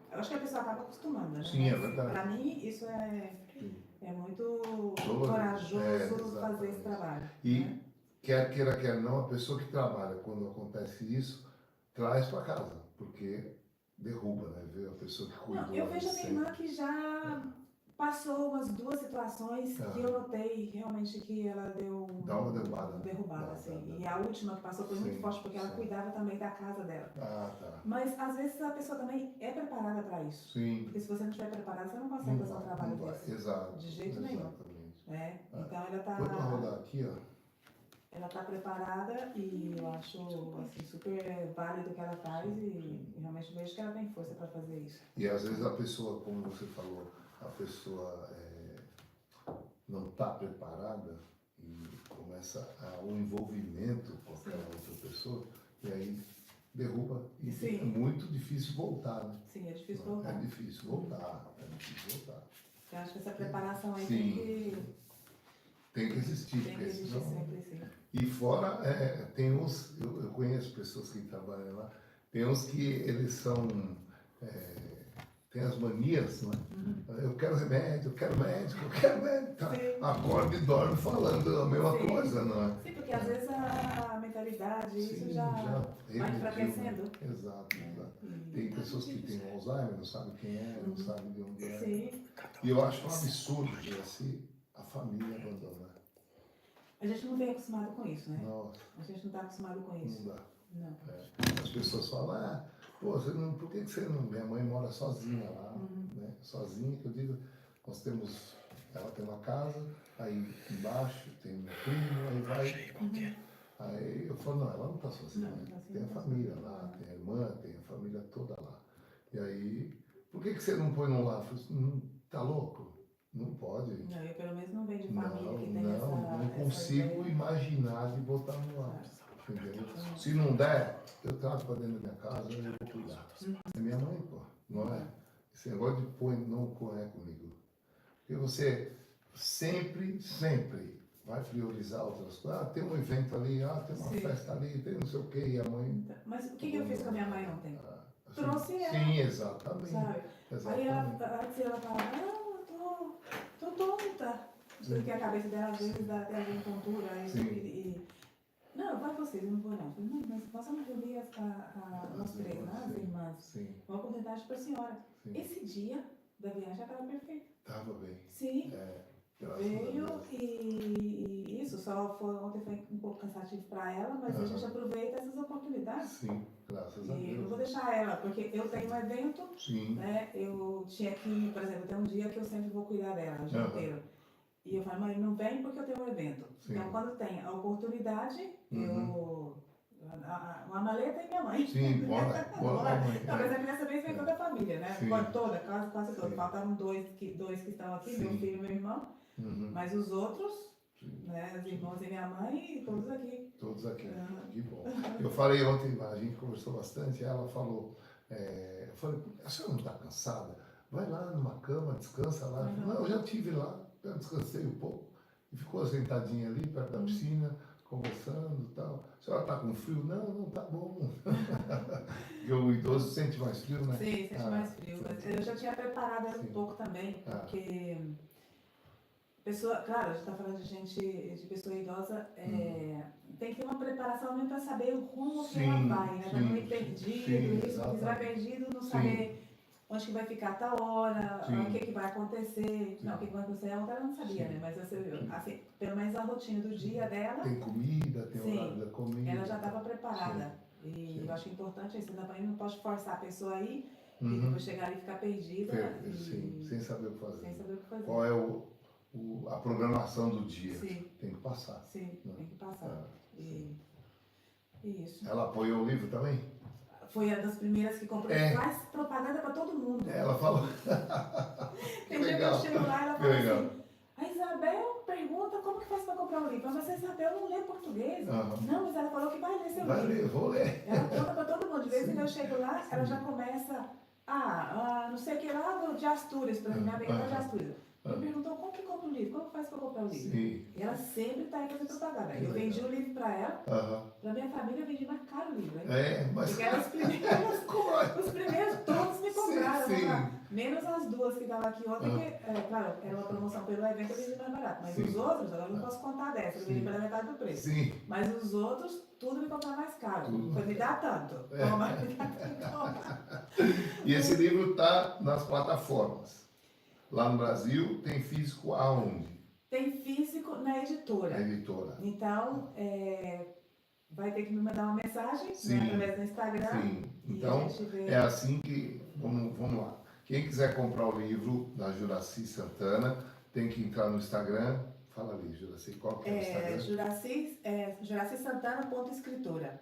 Speaker 3: Eu acho que a pessoa acaba acostumando, né?
Speaker 1: Sim, é verdade.
Speaker 3: Para mim, isso é muito corajoso fazer esse trabalho.
Speaker 1: E,
Speaker 3: né?
Speaker 1: quer queira, quer não, a pessoa que trabalha, quando acontece isso, traz para casa, porque derruba, né? Ver a pessoa que cuida.
Speaker 3: Eu vejo a minha irmã que já passou umas 2 situações que eu notei realmente que ela deu
Speaker 1: uma derrubada.
Speaker 3: Assim. E a última que passou foi muito forte, porque ela cuidava também da casa dela.
Speaker 1: Tá.
Speaker 3: Mas às vezes a pessoa também é preparada para isso.
Speaker 1: Sim.
Speaker 3: Porque se você não estiver preparado, você não consegue fazer um trabalho desse.
Speaker 1: Exato.
Speaker 3: De jeito nenhum. Né? Então ela está...
Speaker 1: Põe para rodar aqui, ó.
Speaker 3: Ela está preparada e eu acho assim, super válido o que ela faz e realmente vejo que ela tem força para fazer isso.
Speaker 1: E às vezes a pessoa, como você falou, a pessoa não está preparada e começa o envolvimento com aquela outra pessoa e aí derruba e é muito difícil voltar, né?
Speaker 3: Sim, é difícil voltar.
Speaker 1: É difícil voltar.
Speaker 3: Eu acho que essa preparação aí tem que
Speaker 1: existir.
Speaker 3: Tem que existir sempre, sim.
Speaker 1: E fora, tem uns, eu conheço pessoas que trabalham lá, tem uns que eles são, tem as manias, né? Eu quero remédio, eu quero médico, tá? Acorda e dorme falando a mesma coisa, não é?
Speaker 3: Sim, porque às vezes a mentalidade, isso já vai enfraquecendo.
Speaker 1: Exato. Tem pessoas que têm Alzheimer, não sabem quem é, não sabem de onde é. Sim. E eu acho um absurdo ver assim, a família abandonar.
Speaker 3: A gente não vem acostumado com isso, né?
Speaker 1: Nossa.
Speaker 3: A gente não está acostumado com isso.
Speaker 1: Não dá.
Speaker 3: Não.
Speaker 1: As pessoas falam, por que você não... Minha mãe mora sozinha lá, né? Sozinha, que eu digo, ela tem uma casa, aí embaixo tem meu primo, aí vai... Aí eu falo, não, ela não está sozinha, tem a família lá, tem a irmã, tem a família toda lá. E aí, por que você não põe num lá? Eu falei, tá louco? Não pode.
Speaker 3: Não, eu pelo menos não venho de família que tem
Speaker 1: consigo imaginar de botar no ar. Entendeu? Se não der, eu trago para dentro da minha casa e eu vou cuidar. É minha mãe, pô, não é? Esse negócio de põe, não corre comigo. Porque você sempre vai priorizar outras coisas. Ah, tem um evento ali, tem uma festa ali, tem não sei o quê, e a mãe...
Speaker 3: Mas o que eu fiz com a minha mãe ontem? Trouxe ela.
Speaker 1: Sim, exatamente.
Speaker 3: Sabe?
Speaker 1: Exatamente.
Speaker 3: Aí antes ela falava, não, eu tô tonta. Porque a cabeça dela às vezes dá em tontura. Não, vai vocês, eu não vou não. Não, mas nós vamos reunir nós três, né, as irmãs.
Speaker 1: Sim.
Speaker 3: Uma oportunidade para a senhora.
Speaker 1: Sim.
Speaker 3: Esse dia da viagem estava perfeito.
Speaker 1: Estava bem.
Speaker 3: Sim.
Speaker 1: Veio
Speaker 3: e isso, ontem foi um pouco cansativo para ela, mas a gente aproveita essas oportunidades.
Speaker 1: Sim, graças a Deus.
Speaker 3: E eu não vou deixar ela, porque eu tenho um evento, né? Eu tinha que, por exemplo, tem um dia que eu sempre vou cuidar dela, o dia inteiro. E eu falo, mãe, não vem porque eu tenho um evento. Sim. Então, quando tem a oportunidade, uma maleta e minha mãe.
Speaker 1: Sim, bora.
Speaker 3: Não, mas a criança vem toda a família, né? Toda, quase toda. Faltaram dois que estão aqui, meu filho e meu irmão. Mas os outros, né, os irmãos e minha mãe, todos aqui.
Speaker 1: Todos aqui, que bom. Eu falei ontem, a gente conversou bastante, ela falou, eu falei, a senhora não está cansada? Vai lá numa cama, descansa lá. Não, eu já estive lá, eu descansei um pouco. E ficou sentadinha ali, perto da piscina, conversando e tal. A senhora está com frio? Não, tá bom. Porque o idoso sente mais frio, né?
Speaker 3: Sim, sente mais frio. Eu já tinha preparado ela um pouco também, porque... claro, a gente está falando de pessoa idosa, tem que ter uma preparação mesmo para saber o rumo que ela vai, né? Para não ir perdido, porque se vai perdido, não saber onde que vai ficar tal hora, o que vai acontecer. Não, o que vai acontecer, a outra ela não sabia, né? Mas assim, pelo menos a rotina do dia dela.
Speaker 1: Tem comida, tem horário da comida.
Speaker 3: Ela já estava preparada. E eu acho que é importante isso, também não pode forçar a pessoa a ir e depois chegar e ficar perdida.
Speaker 1: Sem saber o que fazer.
Speaker 3: Sem saber o que fazer.
Speaker 1: Qual é a programação do dia? Tem que passar.
Speaker 3: Sim, tem que passar. Isso.
Speaker 1: Ela apoiou o livro também?
Speaker 3: Foi uma das primeiras que comprou. Faz propaganda para todo mundo.
Speaker 1: Ela falou.
Speaker 3: Tem dia que eu chego lá e ela fala assim, a Isabel pergunta como que faz para comprar um livro. Mas a Isabel não lê português. Não, mas ela falou que vai ler seu livro.
Speaker 1: Vai ler, vou ler.
Speaker 3: Ela conta para todo mundo. De vez em quando eu chego lá, ela já começa, não sei o que lá de Astúrias, para mim, minha de Astúrias. Me perguntou como que compra o livro, como faz para comprar o livro.
Speaker 1: Sim.
Speaker 3: E ela sempre está aí fazendo propaganda. Eu vendi o livro para ela, para minha família eu vendi mais caro o livro.
Speaker 1: Mas...
Speaker 3: Porque elas os primeiros todos me compraram. Menos as duas que estavam aqui ontem, que, claro, era uma promoção pelo evento, eu vendi mais barato. Mas os outros, agora eu não posso contar dessa, eu vendi pela metade do preço. Mas os outros, tudo me compraram mais caro. Foi me dar tanto. Toma, me dá tanto, toma.
Speaker 1: E esse livro está nas plataformas. Lá no Brasil, tem físico aonde?
Speaker 3: Tem físico na editora.
Speaker 1: Na editora.
Speaker 3: Então, vai ter que me mandar uma mensagem, né, através do Instagram.
Speaker 1: Sim. Então, é assim que... Vamos lá. Quem quiser comprar o livro da Juracy Santana, tem que entrar no Instagram. Fala ali, Juracy, qual que é o Instagram?
Speaker 3: juracysantana.escritora.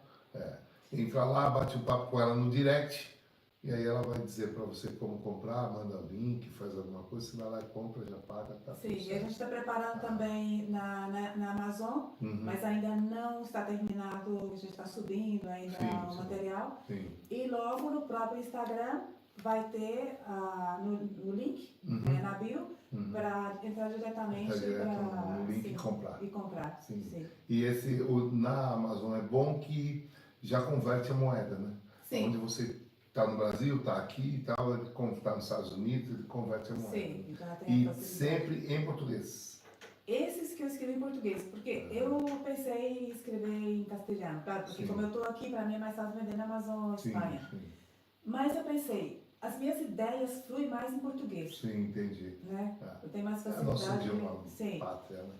Speaker 1: Entra lá, bate um papo com ela no direct. E aí ela vai dizer para você como comprar, manda o link, faz alguma coisa, você vai lá e compra, já paga, tá.
Speaker 3: Sim, e a gente está preparando também na Amazon, mas ainda não está terminado, a gente está subindo ainda o material. E logo no próprio Instagram vai ter no link, na bio, para entrar diretamente
Speaker 1: no link e comprar.
Speaker 3: Sim.
Speaker 1: E na Amazon é bom que já converte a moeda, né?
Speaker 3: Sim.
Speaker 1: Onde você está no Brasil, está aqui e tal, ele está nos Estados Unidos, ele converte a moeda.
Speaker 3: Sim, então tem
Speaker 1: e sempre em português.
Speaker 3: Esses que eu escrevi em português, porque eu pensei em escrever em castelhano, claro, porque como eu estou aqui, para mim é mais fácil vender na Amazon, Espanha. Mas eu pensei, as minhas ideias fluem mais em português.
Speaker 1: Sim, entendi.
Speaker 3: Né? Eu tenho mais facilidade.
Speaker 1: É nosso idioma, pátria, né?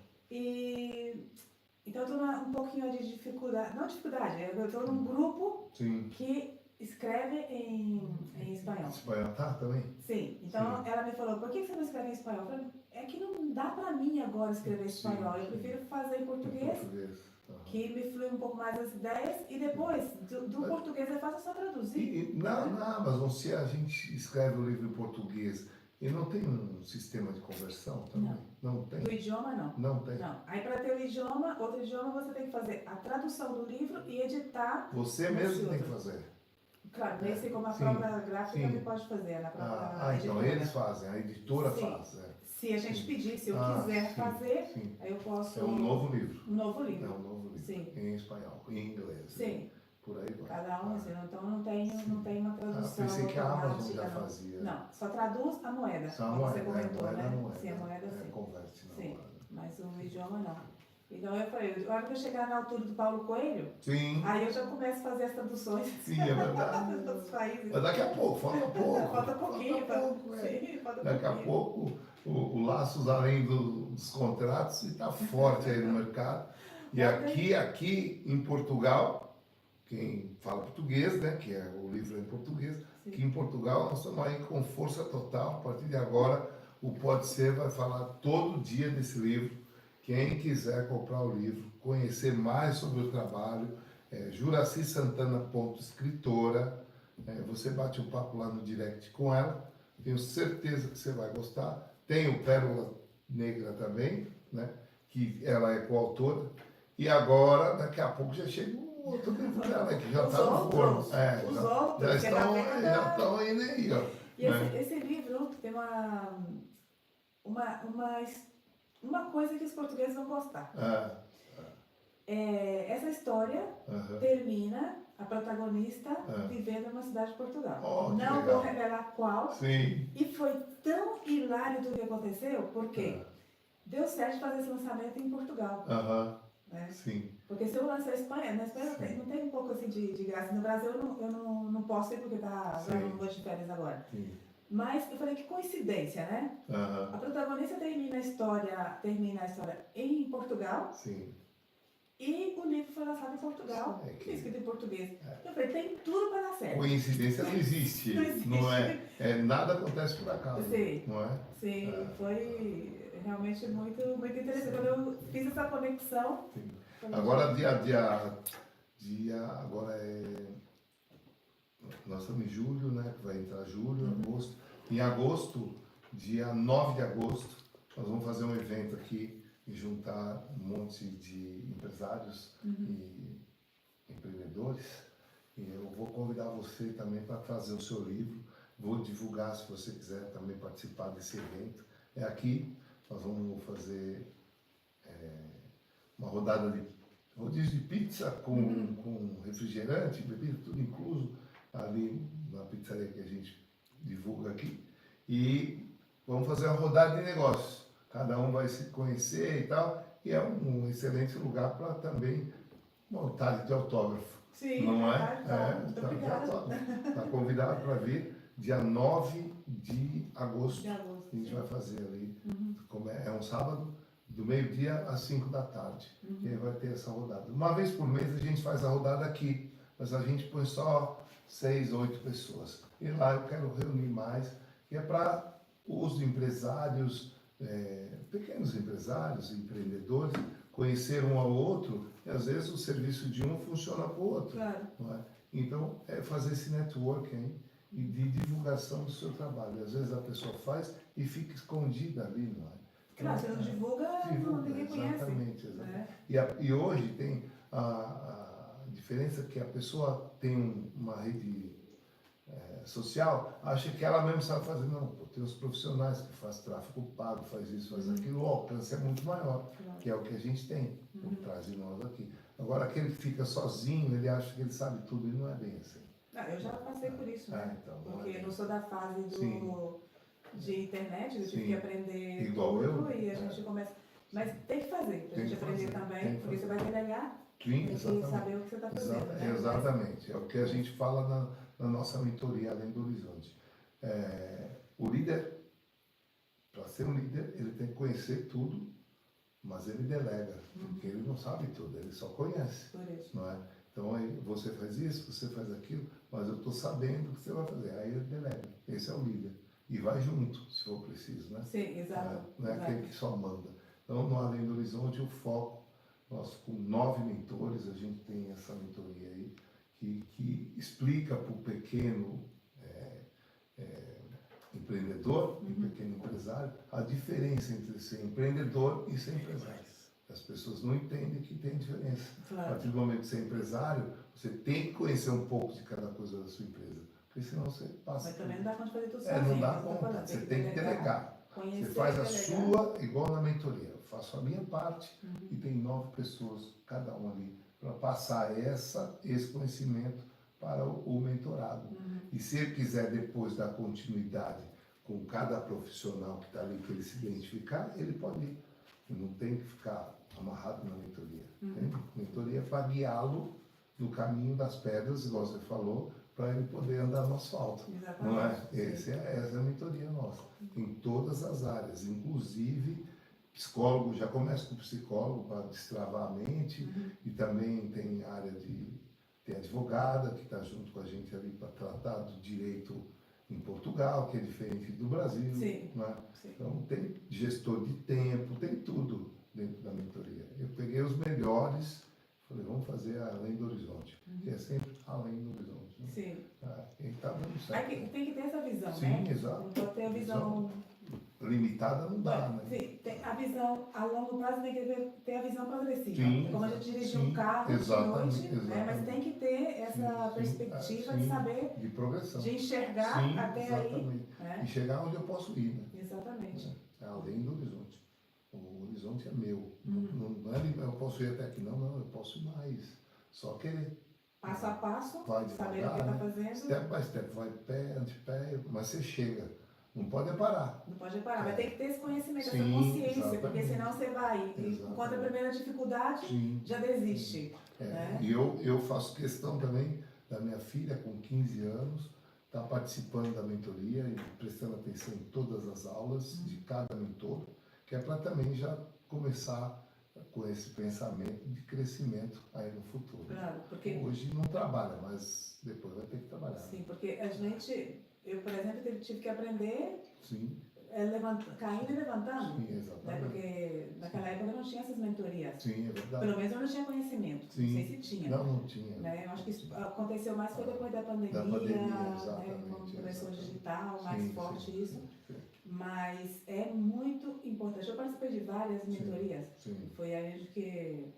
Speaker 3: Então eu estou um pouquinho de dificuldade, não dificuldade, eu estou num grupo que escreve em espanhol.
Speaker 1: Espanhol, tá, também?
Speaker 3: Sim. Então ela me falou, por que você não escreve em espanhol? Eu falei, é que não dá para mim agora escrever espanhol. Eu prefiro fazer em português. Que me flui um pouco mais as ideias e depois do português é fácil só traduzir.
Speaker 1: Na Amazon, se a gente escreve o livro em português, E não tem um sistema de conversão também? Não tem?
Speaker 3: Do idioma, não.
Speaker 1: Não tem?
Speaker 3: Não. Aí, para ter o idioma, outro idioma, você tem que fazer a tradução do livro e editar.
Speaker 1: Você mesmo tem que fazer?
Speaker 3: Claro, nesse como a própria gráfica também pode fazer. Na própria
Speaker 1: então eles fazem, a editora faz.
Speaker 3: Se a gente pedir, se eu quiser fazer, aí eu posso...
Speaker 1: É um novo livro.
Speaker 3: Um novo livro.
Speaker 1: É um novo livro.
Speaker 3: Sim.
Speaker 1: Em espanhol, em inglês.
Speaker 3: Sim.
Speaker 1: Por aí vai.
Speaker 3: Cada um, assim, então não tem uma tradução.
Speaker 1: Pensei que a Amazon já fazia.
Speaker 3: Não, só traduz a moeda.
Speaker 1: Só a moeda,
Speaker 3: você comentou, né?
Speaker 1: Moeda.
Speaker 3: Sim, a moeda sim.
Speaker 1: Converte na moeda.
Speaker 3: Mas o idioma não. Então eu falei, a hora que eu chegar na altura do Paulo Coelho,
Speaker 1: sim,
Speaker 3: aí eu já começo a fazer as traduções.
Speaker 1: Sim, é verdade.
Speaker 3: dos países.
Speaker 1: Mas daqui a pouco, falta pouco.
Speaker 3: Falta pouquinho.
Speaker 1: Sim, falta daqui a pouco o Laços, além dos contratos, está forte aí no mercado. E aqui em Portugal, quem fala português, né, que é o livro em português, aqui em Portugal nós estamos aí com força total. A partir de agora, o Pode Ser vai falar todo dia desse livro. Quem quiser comprar o livro, conhecer mais sobre o trabalho, juracissantana.escritora, você bate um papo lá no direct com ela, tenho certeza que você vai gostar. Tem o Pérola Negra também, né, que ela é coautora, e agora, daqui a pouco, já chega o outro livro dela, que já está no forno. Já estão indo aí, ó.
Speaker 3: E esse livro tem uma coisa que os portugueses vão gostar. Essa história termina a protagonista vivendo numa cidade de Portugal. Não vou revelar qual.
Speaker 1: Sim.
Speaker 3: E foi tão hilário tudo que aconteceu, porque deu certo fazer esse lançamento em Portugal. Né?
Speaker 1: Sim.
Speaker 3: Porque se eu lançar na Espanha não tem um pouco assim de graça. No Brasil eu não posso ir porque não vou de férias agora.
Speaker 1: Sim.
Speaker 3: Mas eu falei que coincidência, né? A protagonista termina a história em Portugal.
Speaker 1: Sim.
Speaker 3: E o livro foi lançado em Portugal, escrito em português. Eu falei, tem tudo para dar certo.
Speaker 1: Coincidência não existe. Não é? Nada acontece por acaso.
Speaker 3: Sim.
Speaker 1: Não é?
Speaker 3: Sim, foi realmente muito, muito interessante. Quando eu fiz essa conexão.
Speaker 1: Sim. Agora agora nós estamos em julho, né? Que vai entrar julho, agosto. Em agosto, dia 9 de agosto, nós vamos fazer um evento aqui e juntar um monte de empresários e empreendedores. E eu vou convidar você também para trazer o seu livro. Vou divulgar se você quiser também participar desse evento. Aqui, nós vamos fazer uma rodada de rodízio de pizza com refrigerante, bebida, tudo incluso, ali na pizzaria que a gente divulga aqui. E vamos fazer uma rodada de negócios. Cada um vai se conhecer e tal, e é um excelente lugar para também montar de autógrafo.
Speaker 3: Sim,
Speaker 1: não é?
Speaker 3: Está
Speaker 1: convidado para vir dia 9 de agosto. A gente vai fazer ali, é um sábado, do meio-dia às 5 da tarde. E aí vai ter essa rodada. Uma vez por mês a gente faz a rodada aqui, mas a gente põe só 6, 8 pessoas. E lá eu quero reunir mais, que é para os empresários, pequenos empresários, empreendedores, conhecer um ao outro, e às vezes o serviço de um funciona para o outro.
Speaker 3: Claro.
Speaker 1: Não é? Então, fazer esse networking e de divulgação do seu trabalho. Às vezes a pessoa faz e fica escondida ali, não é?
Speaker 3: Claro, você não divulga, ninguém conhece.
Speaker 1: Exatamente. E hoje tem a diferença que a pessoa tem uma rede social, acha que ela mesma sabe fazer. Não, tem os profissionais que fazem tráfego pago, faz isso, faz aquilo, o alcance é muito maior, que é o que a gente tem por trás de nós aqui. Agora, aquele que fica sozinho, ele acha que ele sabe tudo, e não é bem assim.
Speaker 3: Eu já passei por isso, né?
Speaker 1: Então,
Speaker 3: porque eu não sou da fase de internet, eu tive que aprender
Speaker 1: igual
Speaker 3: tudo, e a gente começa... Mas tem que fazer, pra gente aprender também, porque você vai delegar, tem que saber o que você está fazendo, né?
Speaker 1: Exatamente, é o que a gente fala na nossa mentoria Além do Horizonte. O líder, para ser um líder, ele tem que conhecer tudo, mas ele delega, porque ele não sabe tudo, ele só conhece.
Speaker 3: Por isso.
Speaker 1: Não é? Então, aí, você faz isso, você faz aquilo, mas eu estou sabendo o que você vai fazer. Aí ele delega. Esse é o líder. E vai junto, se for preciso, né?
Speaker 3: Sim, exato.
Speaker 1: Não é aquele que só manda. Então, no Além do Horizonte, o foco, nós com 9 mentores, a gente tem essa mentoria aí, que explica para o pequeno empreendedor e pequeno empresário, a diferença entre ser empreendedor e ser empresário. As pessoas não entendem que tem diferença.
Speaker 3: Claro.
Speaker 1: A partir do momento que você é empresário, você tem que conhecer um pouco de cada coisa da sua empresa, porque senão você passa...
Speaker 3: Mas também não dá conta de fazer tudo sozinho.
Speaker 1: Não dá conta, você tem que delegar. Você faz a sua, igual na mentoria. Eu faço a minha parte e tem 9 pessoas, cada um ali, para passar esse conhecimento para o mentorado. E se ele quiser depois dar continuidade com cada profissional que está ali, que ele se identificar, ele pode ir. Não tem que ficar amarrado na mentoria. A mentoria é para guiá-lo no caminho das pedras, igual você falou, para ele poder andar no asfalto.
Speaker 3: Exatamente.
Speaker 1: Não é? Essa é a mentoria nossa. Em todas as áreas, inclusive psicólogo, já começa com psicólogo para destravar a mente, e também tem área tem advogada que está junto com a gente ali para tratar do direito em Portugal, que é diferente do Brasil.
Speaker 3: Sim.
Speaker 1: Não é?
Speaker 3: Sim.
Speaker 1: Então tem gestor de tempo, tem tudo dentro da mentoria. Eu peguei os melhores, falei, vamos fazer além do horizonte, que é sempre além do horizonte. Né?
Speaker 3: Sim.
Speaker 1: E está dando certo.
Speaker 3: Tem que ter essa visão,
Speaker 1: Sim,
Speaker 3: né?
Speaker 1: exato.
Speaker 3: Não pode ter a visão...
Speaker 1: Limitada não dá, né?
Speaker 3: Sim, tem a visão a longo prazo tem que ter a visão progressiva.
Speaker 1: Sim,
Speaker 3: é como a gente dirige
Speaker 1: sim,
Speaker 3: um carro
Speaker 1: exatamente,
Speaker 3: de noite, né? Mas tem que ter essa perspectiva de saber,
Speaker 1: de progressão.
Speaker 3: de enxergar até
Speaker 1: exatamente.
Speaker 3: aí. Né?
Speaker 1: E chegar onde eu posso ir, né?
Speaker 3: Exatamente.
Speaker 1: É além do horizonte. O horizonte é meu. Não é eu posso ir até aqui, não, eu posso ir mais. Só querer.
Speaker 3: Passo a passo,
Speaker 1: vai
Speaker 3: saber
Speaker 1: devagar,
Speaker 3: o que está
Speaker 1: né?
Speaker 3: fazendo.
Speaker 1: Step by step, vai pé, antepé, mas você chega. Não pode parar.
Speaker 3: Não pode parar, vai ter que ter esse conhecimento, essa
Speaker 1: Sim,
Speaker 3: consciência,
Speaker 1: exatamente.
Speaker 3: porque senão você vai, e encontra a primeira dificuldade, já desiste. Né?
Speaker 1: E eu faço questão também da minha filha, com 15 anos, estar participando da mentoria e prestando atenção em todas as aulas de cada mentor, que é para também já começar com esse pensamento de crescimento aí no futuro.
Speaker 3: Claro, porque...
Speaker 1: Hoje não trabalha, mas depois vai ter que trabalhar.
Speaker 3: Sim, porque a gente... Eu, por exemplo, tive que aprender caindo e levantando.
Speaker 1: Sim, exatamente.
Speaker 3: Né? Porque naquela época não tinha essas mentorias.
Speaker 1: Sim, é verdade.
Speaker 3: Pelo menos eu não tinha conhecimento.
Speaker 1: Sim.
Speaker 3: Não sei se tinha.
Speaker 1: Não tinha.
Speaker 3: Né? Eu acho que isso aconteceu mais foi depois da pandemia, né? Quando começou o digital, mais forte isso.
Speaker 1: Sim.
Speaker 3: Mas é muito importante. Eu participei de várias mentorias.
Speaker 1: Sim.
Speaker 3: Foi aí que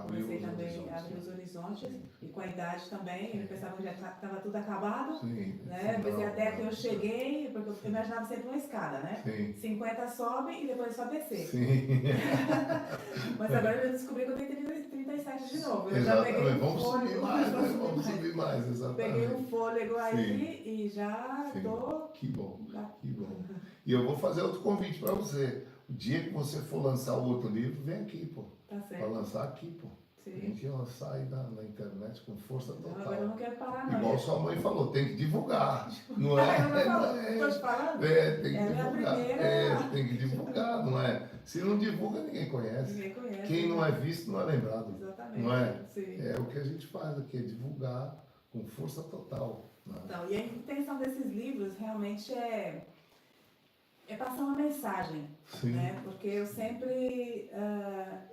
Speaker 3: comecei também a abrir os horizontes. E com a idade também, eu pensava que já estava tudo acabado. Né? Eu pensei até que eu cheguei, porque eu imaginava sempre uma escada, né? 50 sobe e depois é só descer.
Speaker 1: Sim.
Speaker 3: Mas agora eu descobri que eu tenho 37 de novo. Eu
Speaker 1: exatamente.
Speaker 3: já peguei
Speaker 1: vamos subir mais, né? Vamos subir mais, exatamente.
Speaker 3: Peguei um fôlego aí e já estou...
Speaker 1: Que bom, que bom. E eu vou fazer outro convite para você. O dia que você for lançar o outro livro, vem aqui, pô.
Speaker 3: Tá certo.
Speaker 1: Para lançar aqui, pô.
Speaker 3: Sim.
Speaker 1: A gente ia lançar aí na internet com força total.
Speaker 3: Agora eu não quero parar, não.
Speaker 1: Igual sua mãe falou, tem que divulgar. Não é?
Speaker 3: Estou te falando?
Speaker 1: Tem que
Speaker 3: divulgar.
Speaker 1: Tem que divulgar, não é? Se não divulga, ninguém conhece.
Speaker 3: Ninguém conhece.
Speaker 1: Quem não é visto não é lembrado.
Speaker 3: Exatamente.
Speaker 1: Não é?
Speaker 3: Sim.
Speaker 1: É o que a gente faz aqui, é divulgar com força total.
Speaker 3: Então, e a intenção desses livros realmente é passar uma mensagem, né? Porque eu sempre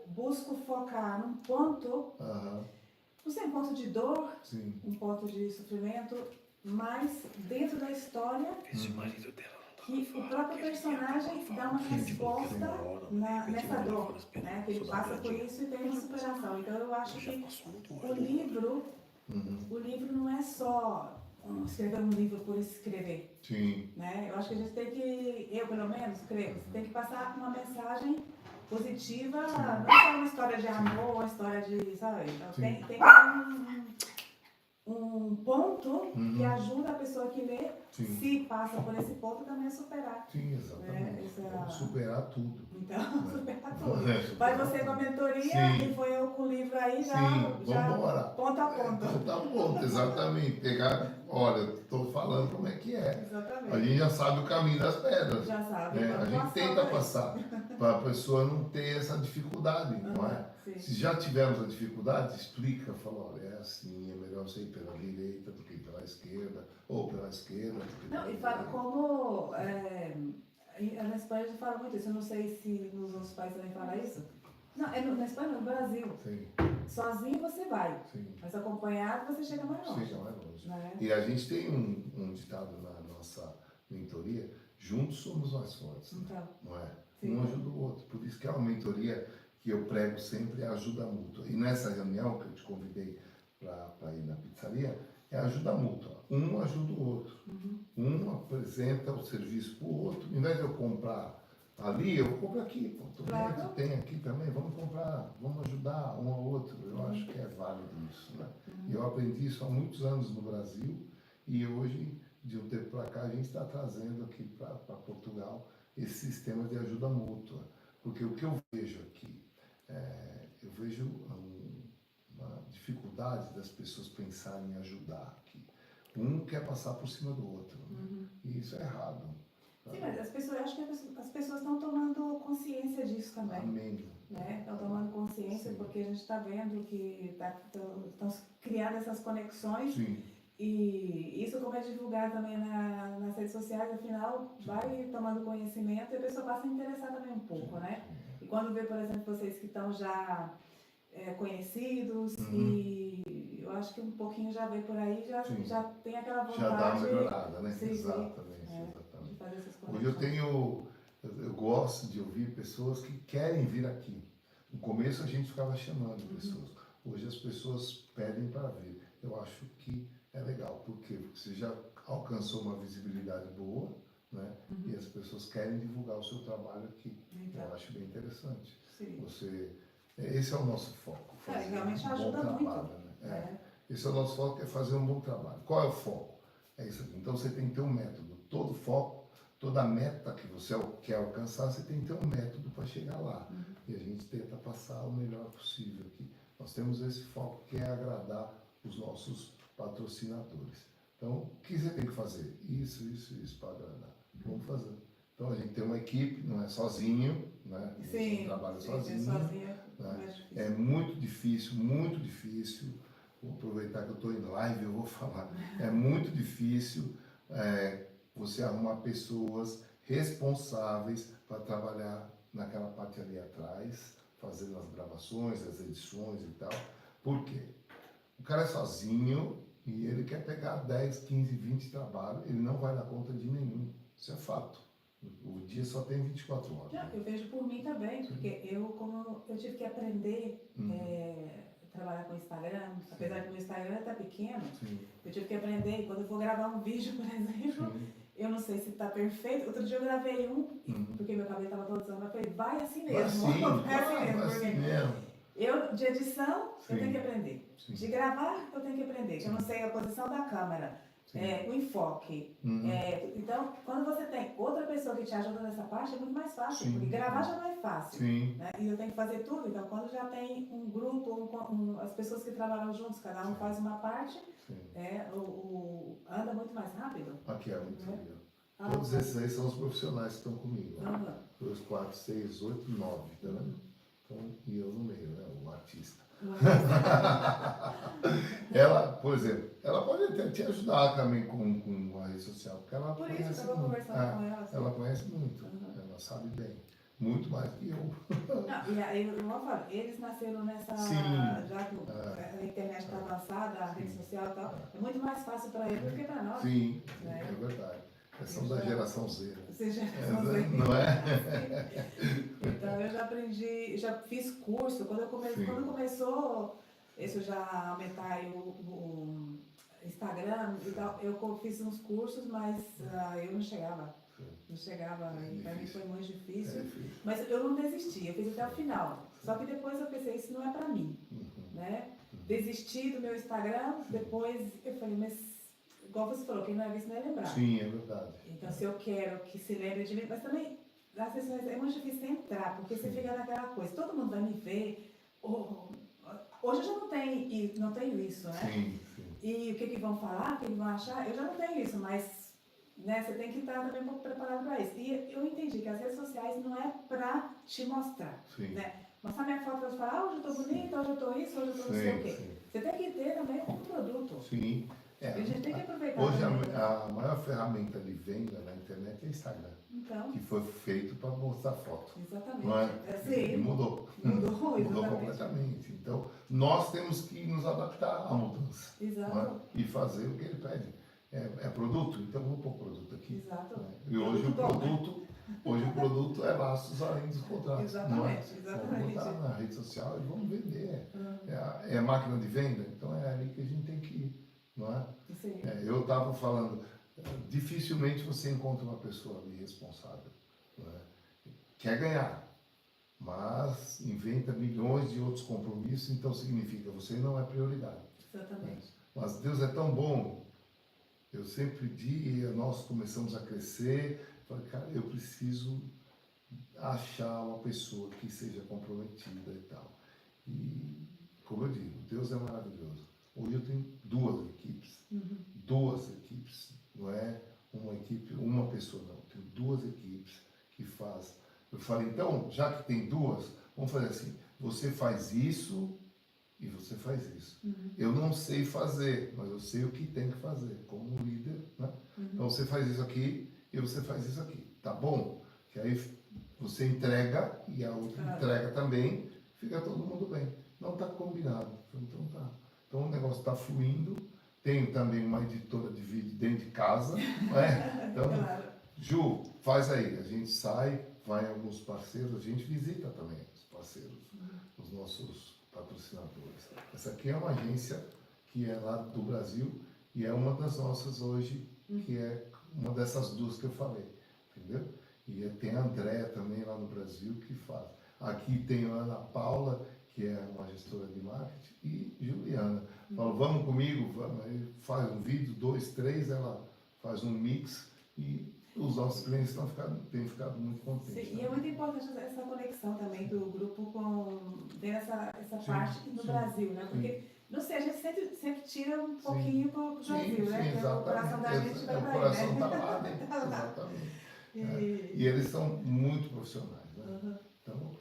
Speaker 3: busco focar num ponto, não sei, um ponto de dor, um ponto de sofrimento, mas dentro da história que o próprio personagem dá uma resposta nessa dor, né? Que ele passa por isso e tem uma superação. Então eu acho que o livro não é só escrever um livro por escrever.
Speaker 1: Sim.
Speaker 3: Né? Eu acho que a gente tem que, eu pelo menos, creio, tem que passar uma mensagem positiva, não só uma história de amor, uma história de, sabe? Então, tem que ter um ponto que ajuda a pessoa que lê, se passa por esse ponto, também a superar.
Speaker 1: Sim, exatamente.
Speaker 3: Né?
Speaker 1: Superar tudo.
Speaker 3: Então, superar tudo. Vai você com a mentoria e foi eu com o livro aí, já ponto a ponto.
Speaker 1: Ponto a ponto, exatamente. Pegar, olha, estou falando como é que é.
Speaker 3: Exatamente.
Speaker 1: A gente já sabe o caminho das pedras.
Speaker 3: Já sabe.
Speaker 1: A gente tenta passar, para a pessoa não ter essa dificuldade, não é?
Speaker 3: Sim.
Speaker 1: Se já tivermos a dificuldade, explica, fala, olha, é assim, é melhor você ir pela direita do que pela esquerda, ou pela esquerda do que pela direita.
Speaker 3: E fala como, na Espanha a gente fala muito isso, eu não sei se nos outros países também fala isso. Não, na Espanha, no Brasil.
Speaker 1: Sim.
Speaker 3: Sozinho você vai,
Speaker 1: Sim.
Speaker 3: mas acompanhado você chega mais longe.
Speaker 1: Chega mais longe.
Speaker 3: Né?
Speaker 1: E a gente tem um ditado na nossa mentoria, Juntos somos mais fortes, né?
Speaker 3: Então,
Speaker 1: não é?
Speaker 3: sim.
Speaker 1: Um ajuda o outro. Por isso que é uma mentoria que eu prego sempre é ajuda mútua. E nessa reunião que eu te convidei para ir na pizzaria, é ajuda mútua. Um ajuda o outro. Um apresenta o serviço para o outro. Em vez de eu comprar ali, eu compro aqui. Pô,
Speaker 3: Claro.
Speaker 1: tem aqui também, vamos comprar, vamos ajudar um ao outro. Eu acho que é válido isso, né? E eu aprendi isso há muitos anos no Brasil e hoje, de um tempo para cá, a gente está trazendo aqui para Portugal esse sistema de ajuda mútua. Porque o que eu vejo aqui, eu vejo uma dificuldade das pessoas pensarem em ajudar aqui. Um quer passar por cima do outro, né? E isso é errado.
Speaker 3: Sim, mas as pessoas, eu acho que as pessoas estão tomando consciência disso também.
Speaker 1: Amém.
Speaker 3: Né? Estão tomando consciência. Sim. Porque a gente está vendo que estão criando essas conexões.
Speaker 1: Sim.
Speaker 3: E isso, como é divulgado também nas redes sociais, afinal, sim, vai tomando conhecimento e a pessoa passa a interessar também um pouco, sim, né? E quando vê, por exemplo, vocês que estão já conhecidos, e eu acho que um pouquinho já vê por aí, já tem aquela vontade.
Speaker 1: Já dá uma melhorada, né?
Speaker 3: Sim,
Speaker 1: exatamente,
Speaker 3: de fazer essas conexões.
Speaker 1: Hoje eu gosto de ouvir pessoas que querem vir aqui. No começo a gente ficava chamando pessoas. Hoje as pessoas pedem para vir. Eu acho que é legal, porque você já alcançou uma visibilidade boa, né? E as pessoas querem divulgar o seu trabalho aqui. Então. Eu acho bem interessante.
Speaker 3: Sim.
Speaker 1: Esse é o nosso foco.
Speaker 3: Realmente ajuda muito.
Speaker 1: Né? Esse é o nosso foco, é fazer um bom trabalho. Qual é o foco? É isso aqui. Então você tem que ter um método. Todo foco, toda meta que você quer alcançar, você tem que ter um método para chegar lá. E a gente tenta passar o melhor possível aqui. Nós temos esse foco que é agradar os nossos patrocinadores. Então, o que você tem que fazer? Isso para agradar. Vamos fazer. Então, a gente tem uma equipe, não é sozinho, né?
Speaker 3: Sim,
Speaker 1: não trabalha sozinho. Né? É muito difícil, muito difícil. Vou aproveitar que eu estou em live, eu vou falar. É muito difícil você arrumar pessoas responsáveis para trabalhar naquela parte ali atrás, fazendo as gravações, as edições e tal. Por quê? O cara é sozinho e ele quer pegar 10, 15, 20 trabalhos, ele não vai dar conta de nenhum. Isso é fato. O dia só tem 24 horas.
Speaker 3: Não, eu vejo por mim também, porque como eu tive que aprender trabalhar com Instagram, apesar que o meu Instagram está pequeno, eu tive que aprender, quando eu vou gravar um vídeo, por exemplo, eu não sei se está perfeito. Outro dia eu gravei porque meu cabelo estava todo zoado, eu falei, vai assim mesmo. Vai assim mesmo. Eu, de edição, eu tenho que aprender. Sim. De gravar, eu tenho que aprender. Eu não sei a posição da câmera, o enfoque. Então, quando você tem outra pessoa que te ajuda nessa parte, é muito mais fácil. Porque gravar já não é fácil. Né? E eu tenho que fazer tudo. Então, quando já tem um grupo, as pessoas que trabalham juntos, cada um faz uma parte, anda muito mais rápido.
Speaker 1: Aqui é muito legal. Todos esses aí são os profissionais que estão comigo. 2, 4, 6, 8, 9, tá vendo? Então, e eu no meio, né? O artista. Ela, por exemplo, ela pode até te ajudar também com a rede social, porque ela
Speaker 3: por
Speaker 1: conhece
Speaker 3: isso eu vou conversar com ela.
Speaker 1: Ela conhece muito, ela sabe bem, muito mais que eu.
Speaker 3: Não, e aí, eu falo, eles nasceram nessa, já que a internet está avançada, a rede social e tal, é muito mais fácil para eles do que para nós.
Speaker 1: Sim, né? É verdade. São da geração Z.
Speaker 3: Geração Z.
Speaker 1: Não é?
Speaker 3: Então eu já aprendi, já fiz curso. Quando começou isso já aumentar o Instagram e tal, eu fiz uns cursos, mas eu não chegava. Não chegava, para mim foi muito difícil. Mas eu não desisti, eu fiz até o final. Só que depois eu pensei, isso não é para mim. Né? Desisti do meu Instagram, depois eu falei, mas igual você falou, quem não é visto não é lembrado.
Speaker 1: Sim, é verdade.
Speaker 3: Então, se eu quero que se lembre de mim, mas também, às vezes, é muito difícil entrar, porque você fica naquela coisa, todo mundo vai me ver. Hoje eu já não tenho isso, né?
Speaker 1: Sim.
Speaker 3: E o que vão falar, o que vão achar, eu já não tenho isso, mas né, você tem que estar também um pouco preparado para isso. E eu entendi que as redes sociais não é para te mostrar. Né? Mostrar minha foto para falar, hoje eu estou bonita, hoje eu estou isso, hoje eu estou não sei o quê. Você tem que ter também um produto.
Speaker 1: Sim.
Speaker 3: A gente tem que aproveitar.
Speaker 1: Hoje a maior ferramenta de venda na internet é o Instagram.
Speaker 3: Então,
Speaker 1: que foi feito para mostrar foto.
Speaker 3: Exatamente.
Speaker 1: Não é?
Speaker 3: Sim.
Speaker 1: E mudou. Mudou completamente. Então, nós temos que nos adaptar à mudança.
Speaker 3: Exato.
Speaker 1: E fazer o que ele pede. é produto, então vamos pôr produto aqui.
Speaker 3: Exato.
Speaker 1: Né? E hoje o produto é laços além dos contratos.
Speaker 3: Exatamente,
Speaker 1: não é?
Speaker 3: exatamente.
Speaker 1: Vamos botar na rede social e vamos vender. É a máquina de venda, então é ali que a gente tem que ir. Não é?
Speaker 3: Sim.
Speaker 1: Eu estava falando, dificilmente você encontra uma pessoa ali responsável. Não é? Quer ganhar, mas inventa milhões de outros compromissos, então significa você não é prioridade.
Speaker 3: Exatamente.
Speaker 1: Mas Deus é tão bom. Eu sempre digo, nós começamos a crescer, falei, cara, eu preciso achar uma pessoa que seja comprometida e tal. E, como eu digo, Deus é maravilhoso. Hoje eu tenho duas equipes, não é uma equipe, uma pessoa não, eu tenho duas equipes que faz. Eu falei, então, já que tem duas, vamos fazer assim, você faz isso e você faz isso. Eu não sei fazer, mas eu sei o que tem que fazer, como líder, né? Então você faz isso aqui e você faz isso aqui, tá bom? Que aí você entrega e a outra entrega também, fica todo mundo bem. Não está combinado, então tá. Então o negócio está fluindo. Tenho também uma editora de vídeo dentro de casa, né? Então, Ju, faz aí, a gente sai, vai em alguns parceiros, a gente visita também os parceiros, os nossos patrocinadores. Essa aqui é uma agência que é lá do Brasil e é uma das nossas hoje, que é uma dessas duas que eu falei, entendeu? E tem a Andréa também lá no Brasil que faz. Aqui tem a Ana Paula, que é uma gestora de marketing, e Juliana. Fala, vamos comigo, vamos. Aí faz um vídeo, 2, 3, ela faz um mix e os nossos clientes têm ficado muito contentes.
Speaker 3: Sim, e é muito importante essa conexão também do grupo com essa parte do Brasil, né? Porque, não sei, a gente sempre tira um pouquinho para o Brasil, né? Porque o coração da gente vai para aí, né?
Speaker 1: O coração está lá dentro, exatamente. E eles são muito profissionais, né? Então,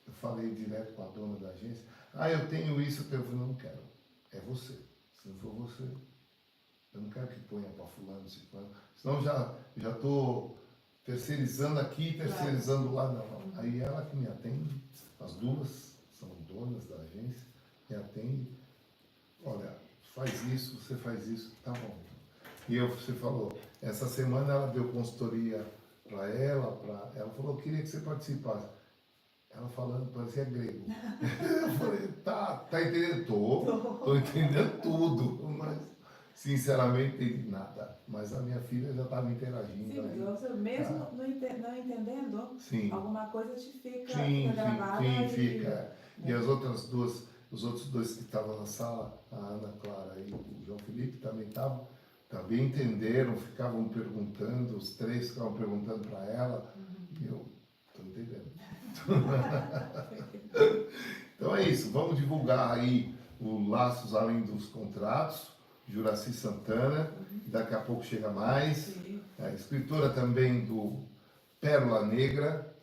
Speaker 1: eu falei direto com a dona da agência, eu tenho isso, eu falei, não quero, é você. Se não for você, eu não quero que ponha para fulano, ciclano, senão já estou terceirizando aqui, terceirizando lá, não. Aí ela que me atende, as duas são donas da agência, me atende, olha, faz isso, você faz isso, tá bom. E você falou, essa semana ela deu consultoria para ela falou, eu queria que você participasse. Ela falando, parecia grego. Eu falei, tá entendendo? Tô entendendo tudo, mas sinceramente não entendi nada. Mas a minha filha já estava interagindo.
Speaker 3: Sim, você mesmo não entendendo, alguma coisa te fica gravada.
Speaker 1: Sim, fica. E as outras duas, os outros dois que estavam na sala, a Ana Clara e o João Felipe também entenderam, ficavam perguntando, os três ficavam perguntando para ela, e eu estou entendendo. Então é isso, vamos divulgar aí o Laços Além dos Contratos, Juraci Santana, daqui a pouco chega mais. É, escritora também do Pérola Negra,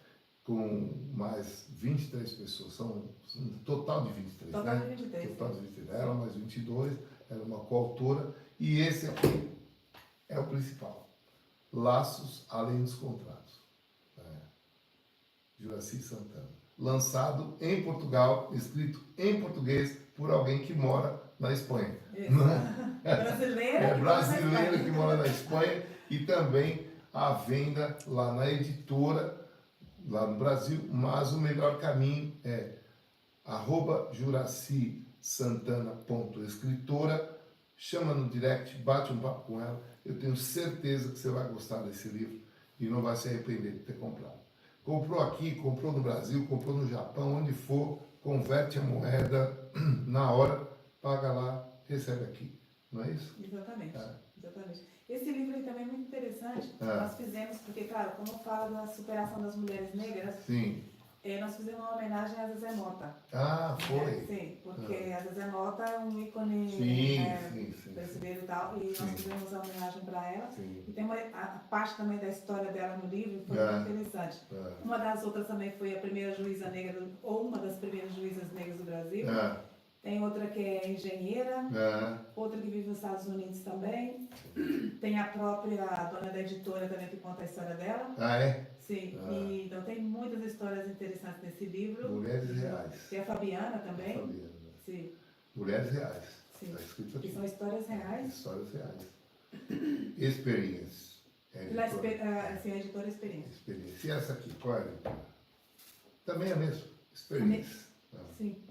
Speaker 1: com mais 23 pessoas, são um total de 23,
Speaker 3: total
Speaker 1: né?
Speaker 3: De 23,
Speaker 1: total de 23, ela mais 22, ela é uma coautora, e esse aqui é o principal, Laços Além dos Contratos. Juraci Santana. Lançado em Portugal, escrito em português por alguém que mora na Espanha. Brasileira que mora na Espanha e também à venda lá na editora, lá no Brasil, mas o melhor caminho é @juracissantana.escritora, chama no direct, bate um papo com ela, eu tenho certeza que você vai gostar desse livro e não vai se arrepender de ter comprado. Comprou aqui, comprou no Brasil, comprou no Japão, onde for, converte a moeda na hora, paga lá, recebe aqui. Não é isso?
Speaker 3: Exatamente. Exatamente. Esse livro aí também é muito interessante. Nós fizemos, porque, claro, como fala da superação das mulheres negras, nós fizemos uma homenagem a Zezé Mota.
Speaker 1: Foi?
Speaker 3: Sim, porque a Zezé Mota é um ícone brasileiro e tal, e nós fizemos a homenagem para ela. E tem a parte também da história dela no livro, foi muito interessante. Uma das outras também foi a primeira juíza negra, ou uma das primeiras juízas negras do Brasil. Tem outra que é engenheira, outra que vive nos Estados Unidos também. Tem a própria dona da editora também que conta a história dela. Sim, e então tem muitas histórias interessantes nesse livro.
Speaker 1: Mulheres Reais.
Speaker 3: Tem a Fabiana também. Sim.
Speaker 1: Mulheres Reais.
Speaker 3: Sim.
Speaker 1: Está escrito aqui.
Speaker 3: Que são histórias reais.
Speaker 1: Histórias reais. Experience.
Speaker 3: Sim, a editora Experiência.
Speaker 1: Experience. E essa aqui, qual é? Também é a mesma. Experience.
Speaker 3: Sim.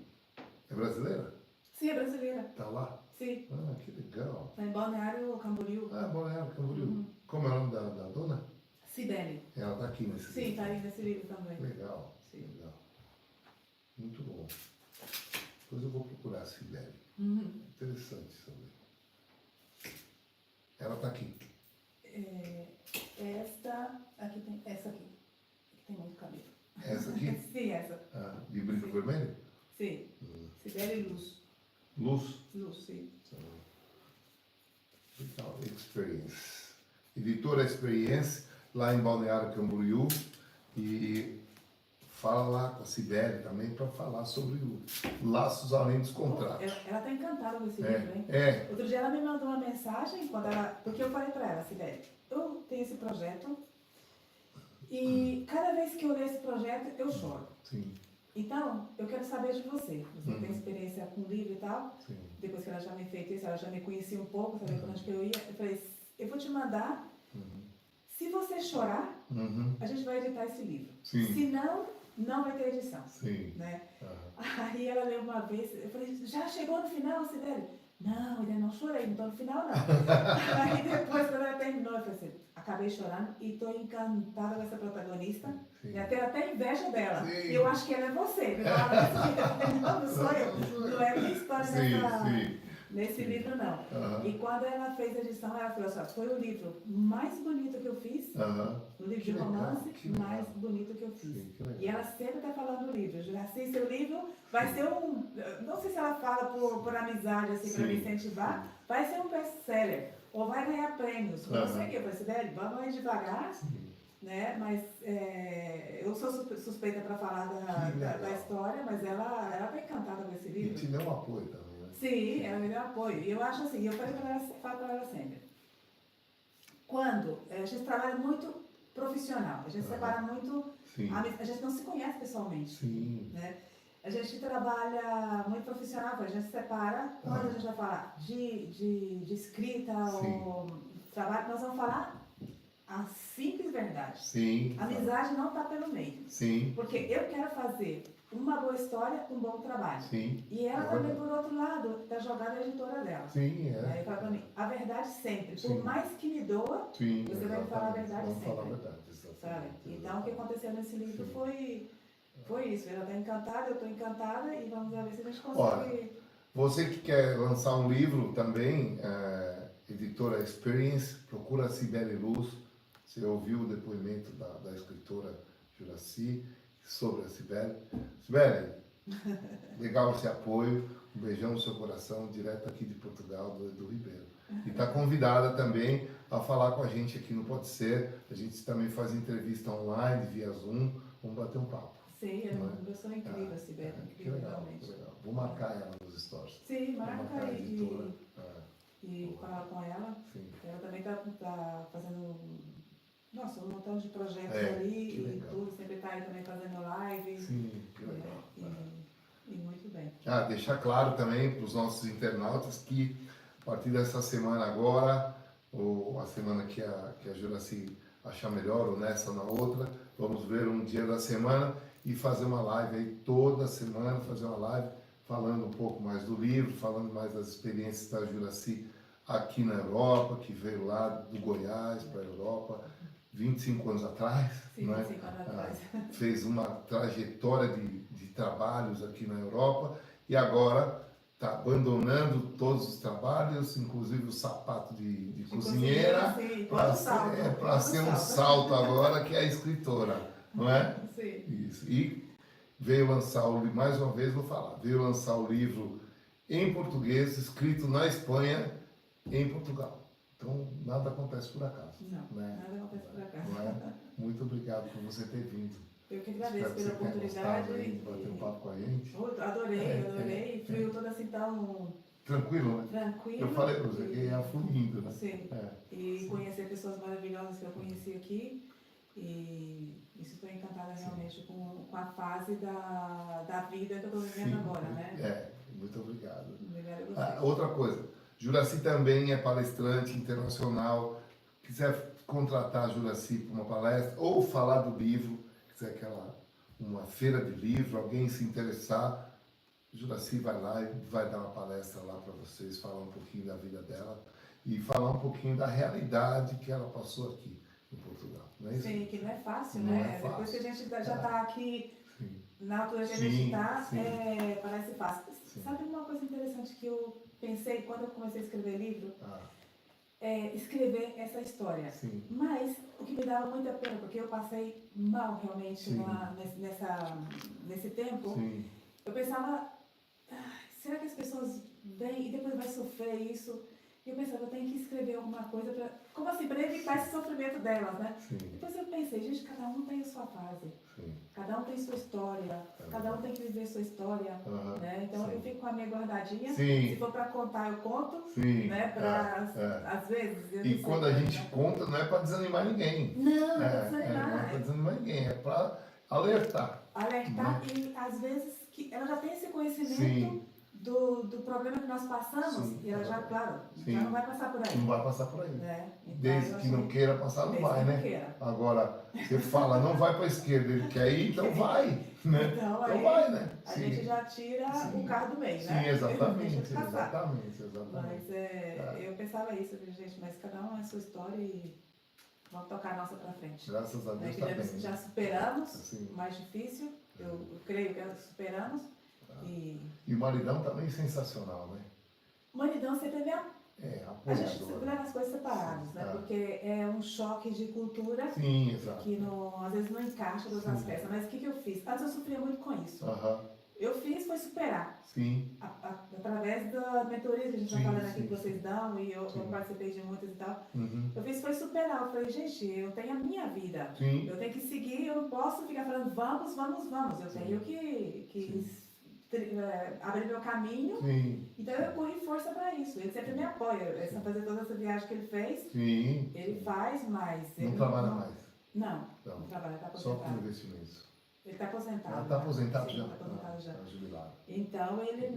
Speaker 1: É brasileira?
Speaker 3: Sim, é brasileira.
Speaker 1: Tá lá?
Speaker 3: Sim.
Speaker 1: Ah, que legal.
Speaker 3: Está em Balneário Camboriú.
Speaker 1: Ah, Balneário Camboriú. Como é o nome da dona?
Speaker 3: Cibele.
Speaker 1: Ela tá aqui nesse livro.
Speaker 3: Sim, está aí nesse livro também.
Speaker 1: Legal.
Speaker 3: Sim.
Speaker 1: Legal. Muito bom. Depois eu vou procurar a Cibele. Interessante saber. Ela tá aqui.
Speaker 3: Essa aqui tem. Essa aqui. Aqui tem muito cabelo.
Speaker 1: Essa aqui?
Speaker 3: Sim, essa.
Speaker 1: Ah, de brinco vermelho?
Speaker 3: Sim. Cibele Luz.
Speaker 1: Luz.
Speaker 3: Luz, sim.
Speaker 1: Então, Experience. Editora Experience, lá em Balneário Camboriú. E fala lá com a Cibele também para falar sobre o Laços Além dos Contratos.
Speaker 3: Ela está encantada com esse livro, hein? Outro dia ela me mandou uma mensagem, porque eu falei para ela, Cibele, eu tenho esse projeto e cada vez que eu leio esse projeto, eu choro.
Speaker 1: Sim.
Speaker 3: Então, eu quero saber de você. Você tem experiência com livro e tal.
Speaker 1: Sim.
Speaker 3: Depois que ela já me fez isso, ela já me conhecia um pouco, sabia por onde que eu ia. Eu falei, eu vou te mandar. Se você chorar, a gente vai editar esse livro.
Speaker 1: Sim.
Speaker 3: Se não, não vai ter edição.
Speaker 1: Sim.
Speaker 3: Né? Aí ela leu uma vez, eu falei, já chegou no final, Cibele? Não, ainda não chorei, não estou no final não. Aí depois, quando ela terminou, eu falei assim, acabei chorando e estou encantada com essa protagonista. E até inveja dela.
Speaker 1: Sim.
Speaker 3: E eu acho que ela é você. Não sou eu. Não é minha história nesse livro, não. E quando ela fez a edição, ela falou assim, foi o livro mais bonito que eu fiz, o livro de romance mais bonito que eu fiz.
Speaker 1: Sim,
Speaker 3: e ela sempre está falando do livro. Juraci, seu livro vai ser não sei se ela fala por amizade, assim, para me incentivar, vai ser um best-seller, ou vai ganhar prêmios. Não sei o que, eu falei, Cibele, vamos aí devagar. Né? Mas eu sou suspeita para falar da história, mas ela está encantada com esse livro.
Speaker 1: E te deu um apoio também, né?
Speaker 3: Sim, ela me deu apoio. E eu acho assim, eu falo para ela sempre. Quando a gente trabalha muito profissional, a gente separa muito, a gente não se conhece pessoalmente.
Speaker 1: Sim.
Speaker 3: Né? A gente trabalha muito profissional, a gente separa, quando a gente vai falar de escrita ou trabalho, nós vamos falar a simples verdade.
Speaker 1: Sim.
Speaker 3: A amizade não está pelo meio.
Speaker 1: Sim.
Speaker 3: Porque eu quero fazer uma boa história, um bom trabalho.
Speaker 1: Sim.
Speaker 3: E ela também, por outro lado, está jogada a editora dela.
Speaker 1: Sim,
Speaker 3: Aí fala para mim, a verdade sempre. Por mais que me doa, você vai falar a verdade sempre.
Speaker 1: Falar a verdade,
Speaker 3: sabe? Então, o que aconteceu nesse livro foi isso. Ela está encantada, eu estou encantada e vamos ver se a gente consegue...
Speaker 1: Olha, você que quer lançar um livro também, editora Experience, procura a Cibele Luz. Você ouviu o depoimento da escritora Juraci sobre a Cibele. Cibele, legal esse apoio. Um beijão no seu coração, direto aqui de Portugal, do Ribeiro. E está convidada também a falar com a gente aqui no Pode Ser. A gente também faz entrevista online, via Zoom. Vamos bater um papo.
Speaker 3: Sim, é uma pessoa incrível, Cibele.
Speaker 1: Que legal, que legal. Vou marcar ela nos stories.
Speaker 3: Sim, marca e fala com ela. Sim. Ela também está fazendo um montão de projetos ali e tudo. Sempre está aí também fazendo live.
Speaker 1: Sim, que legal.
Speaker 3: E muito bem.
Speaker 1: Deixar claro também para os nossos internautas que a partir dessa semana agora, ou a semana que a Juraci achar melhor, ou nessa ou na outra, vamos ver um dia da semana e fazer uma live aí toda semana, fazer uma live falando um pouco mais do livro, falando mais das experiências da Juraci aqui na Europa, que veio lá do Goiás para a Europa 25 anos atrás.
Speaker 3: Sim,
Speaker 1: né?
Speaker 3: 25 anos atrás.
Speaker 1: Fez uma trajetória de trabalhos aqui na Europa e agora está abandonando todos os trabalhos, inclusive o sapato de cozinheira, para ser um salto agora, que é a escritora, não é?
Speaker 3: Sim.
Speaker 1: Isso. E veio lançar, mais uma vez vou falar, veio lançar o livro em português, escrito na Espanha, em Portugal. Então, nada acontece por acaso.
Speaker 3: Não,
Speaker 1: né?
Speaker 3: nada acontece por acaso.
Speaker 1: Não é? Muito obrigado por você ter vindo.
Speaker 3: Eu que agradeço pela oportunidade.
Speaker 1: De bater um papo com a gente.
Speaker 3: Adorei. Fluiu todo assim tão...
Speaker 1: Tranquilo, né?
Speaker 3: Tranquilo.
Speaker 1: Eu falei para você que ia fluindo, né?
Speaker 3: Sim. E conhecer pessoas maravilhosas que eu conheci aqui. E isso, estou encantada realmente com a fase da vida que eu estou vivendo agora, né?
Speaker 1: Muito obrigado.
Speaker 3: Obrigada a você.
Speaker 1: Outra coisa, Juraci também é palestrante internacional. Quiser contratar a Juraci para uma palestra ou falar do livro, quiser uma feira de livro, alguém se interessar, Juraci vai lá e vai dar uma palestra lá para vocês, falar um pouquinho da vida dela e falar um pouquinho da realidade que ela passou aqui em Portugal. Não é isso?
Speaker 3: Sim, que não é fácil,
Speaker 1: não
Speaker 3: né?
Speaker 1: É fácil.
Speaker 3: Depois que a gente já está aqui,
Speaker 1: Sim.
Speaker 3: na altura que a gente está, parece fácil.
Speaker 1: Sim.
Speaker 3: Sabe uma coisa interessante que eu pensei quando eu comecei a escrever livro? Escrever essa história.
Speaker 1: Sim.
Speaker 3: Mas o que me dava muita pena, porque eu passei mal realmente nesse tempo,
Speaker 1: Sim.
Speaker 3: eu pensava, será que as pessoas vêm e depois vai sofrer isso? E eu pensava, eu tenho que escrever alguma coisa para evitar esse sofrimento delas, né?
Speaker 1: Sim.
Speaker 3: Depois eu pensei, gente, cada um tem a sua fase.
Speaker 1: Sim.
Speaker 3: Cada um tem sua história, cada um tem que viver sua história, né? Então eu fico com a minha guardadinha, se for para contar eu conto, né? Às vezes.
Speaker 1: E quando a gente conta não é para desanimar ninguém.
Speaker 3: Não, não é para desanimar.
Speaker 1: Não é para desanimar ninguém, é para alertar.
Speaker 3: Alertar, né? E às vezes que ela já tem esse conhecimento do problema que nós passamos, e ela já, claro, já não vai passar por aí.
Speaker 1: Não vai passar por aí.
Speaker 3: Né? Então,
Speaker 1: desde que não queira passar, não vai, né?
Speaker 3: Queira.
Speaker 1: Agora, você fala, não vai para a esquerda, ele quer ir, então vai. Né?
Speaker 3: Então
Speaker 1: vai, né?
Speaker 3: A gente já tira o carro do meio, né?
Speaker 1: Sim, exatamente.
Speaker 3: Exatamente.
Speaker 1: Mas
Speaker 3: eu pensava isso, gente, mas cada um é a sua história e vamos tocar a nossa para frente.
Speaker 1: Graças a Deus, tá bem.
Speaker 3: Já superamos o mais difícil, eu creio que superamos. E
Speaker 1: o maridão também é sensacional, né?
Speaker 3: O maridão sempre é a gente
Speaker 1: apoiador.
Speaker 3: leva as coisas separadas, né? Porque é um choque de cultura que às vezes não encaixa todas as peças. Mas o que eu fiz? Antes eu sofria muito com isso. Eu fiz foi superar.
Speaker 1: Sim.
Speaker 3: Através da mentoria que a gente está falando aqui que vocês dão, e eu participei de muitas e tal. Eu fiz foi superar. Eu falei, gente, eu tenho a minha vida. Eu tenho que seguir, eu não posso ficar falando vamos. Eu tenho que abrir meu caminho. Então eu corri força para isso. Ele sempre me apoia. Fazer toda essa viagem que ele fez. Ele faz, mas
Speaker 1: não trabalha mais.
Speaker 3: Não trabalha, está aposentado.
Speaker 1: Só com investimentos.
Speaker 3: Ele está aposentado.
Speaker 1: Está aposentado já?
Speaker 3: Está aposentado já.
Speaker 1: Está jubilado.
Speaker 3: Então ele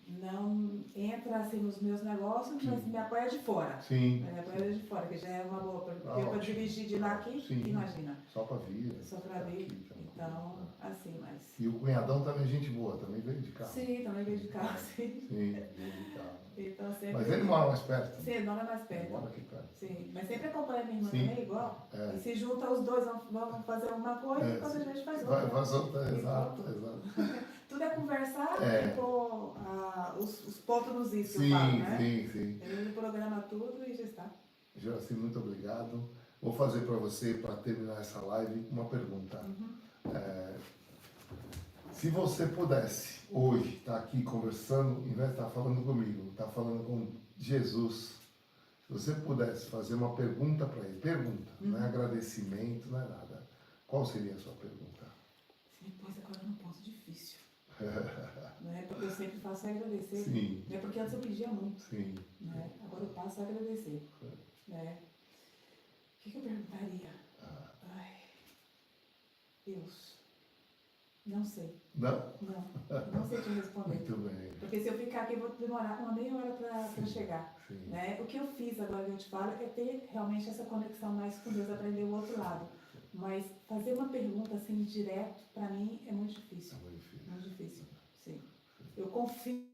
Speaker 3: não entra assim nos meus negócios, mas me apoia de fora.
Speaker 1: Sim.
Speaker 3: Me apoia de fora, que já é uma boa. Porque eu para dirigir de lá aqui, imagina.
Speaker 1: Só para vir.
Speaker 3: Só para vir. Então, assim, mas...
Speaker 1: E o cunhadão também é gente boa, também veio de carro.
Speaker 3: Sim, também veio de carro, sim.
Speaker 1: Sim, veio de carro.
Speaker 3: Então, sempre...
Speaker 1: Mas ele mora mais perto?
Speaker 3: Sim, ele mora mais perto.
Speaker 1: Ele mora aqui perto.
Speaker 3: Sim, mas sempre acompanha a minha irmã também, igual. E se junta os dois, vamos fazer uma coisa, e depois a gente faz outra.
Speaker 1: Faz outra, exato.
Speaker 3: Tudo é conversar e pôr os pontos nos is, que eu falo, né?
Speaker 1: Sim.
Speaker 3: Ele programa tudo e já está.
Speaker 1: Juraci, muito obrigado. Vou fazer para você, para terminar essa live, uma pergunta. Se você pudesse, hoje, estar aqui conversando, em vez de estar falando comigo, estar falando com Jesus, se você pudesse fazer uma pergunta para ele, não é agradecimento, não é nada, qual seria a sua pergunta?
Speaker 3: Você me pôs agora num ponto difícil. Não é porque eu sempre faço agradecer.
Speaker 1: Sim.
Speaker 3: Não é porque antes eu pedia muito.
Speaker 1: Sim.
Speaker 3: Né? Agora eu passo a agradecer. Né? O que eu perguntaria? Ai, Deus. Não sei.
Speaker 1: Não?
Speaker 3: Não sei te responder.
Speaker 1: Muito bem.
Speaker 3: Porque se eu ficar aqui, eu vou demorar uma meia hora para chegar. Né? O que eu fiz agora que eu te falo é ter realmente essa conexão mais com Deus, aprender o outro lado. Mas fazer uma pergunta assim direto, para mim, é muito difícil.
Speaker 1: É muito difícil.
Speaker 3: Muito difícil, sim. Eu confio.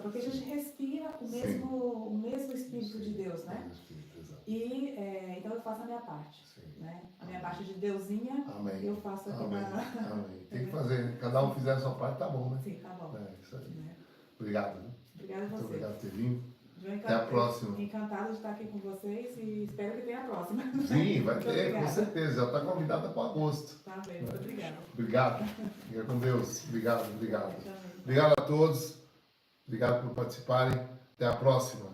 Speaker 3: Porque a gente respira o mesmo Espírito de Deus, né? E então eu faço a minha parte. Né? A minha parte de Deusinha, eu faço aqui na...
Speaker 1: Amém. Tem que fazer, cada um fizer a sua parte, tá bom, né?
Speaker 3: Sim, tá bom.
Speaker 1: Isso aí.
Speaker 3: Né?
Speaker 1: Obrigado.
Speaker 3: Obrigada a você.
Speaker 1: Muito obrigado por ter vindo.
Speaker 3: Até
Speaker 1: a próxima.
Speaker 3: Encantada de estar aqui com vocês e espero que tenha a próxima.
Speaker 1: Sim, vai ter, com certeza. Já está convidada para agosto.
Speaker 3: Tá bem, muito obrigada.
Speaker 1: Obrigado. Fica com Deus. Obrigado. Obrigado a todos. Obrigado por participarem. Até a próxima.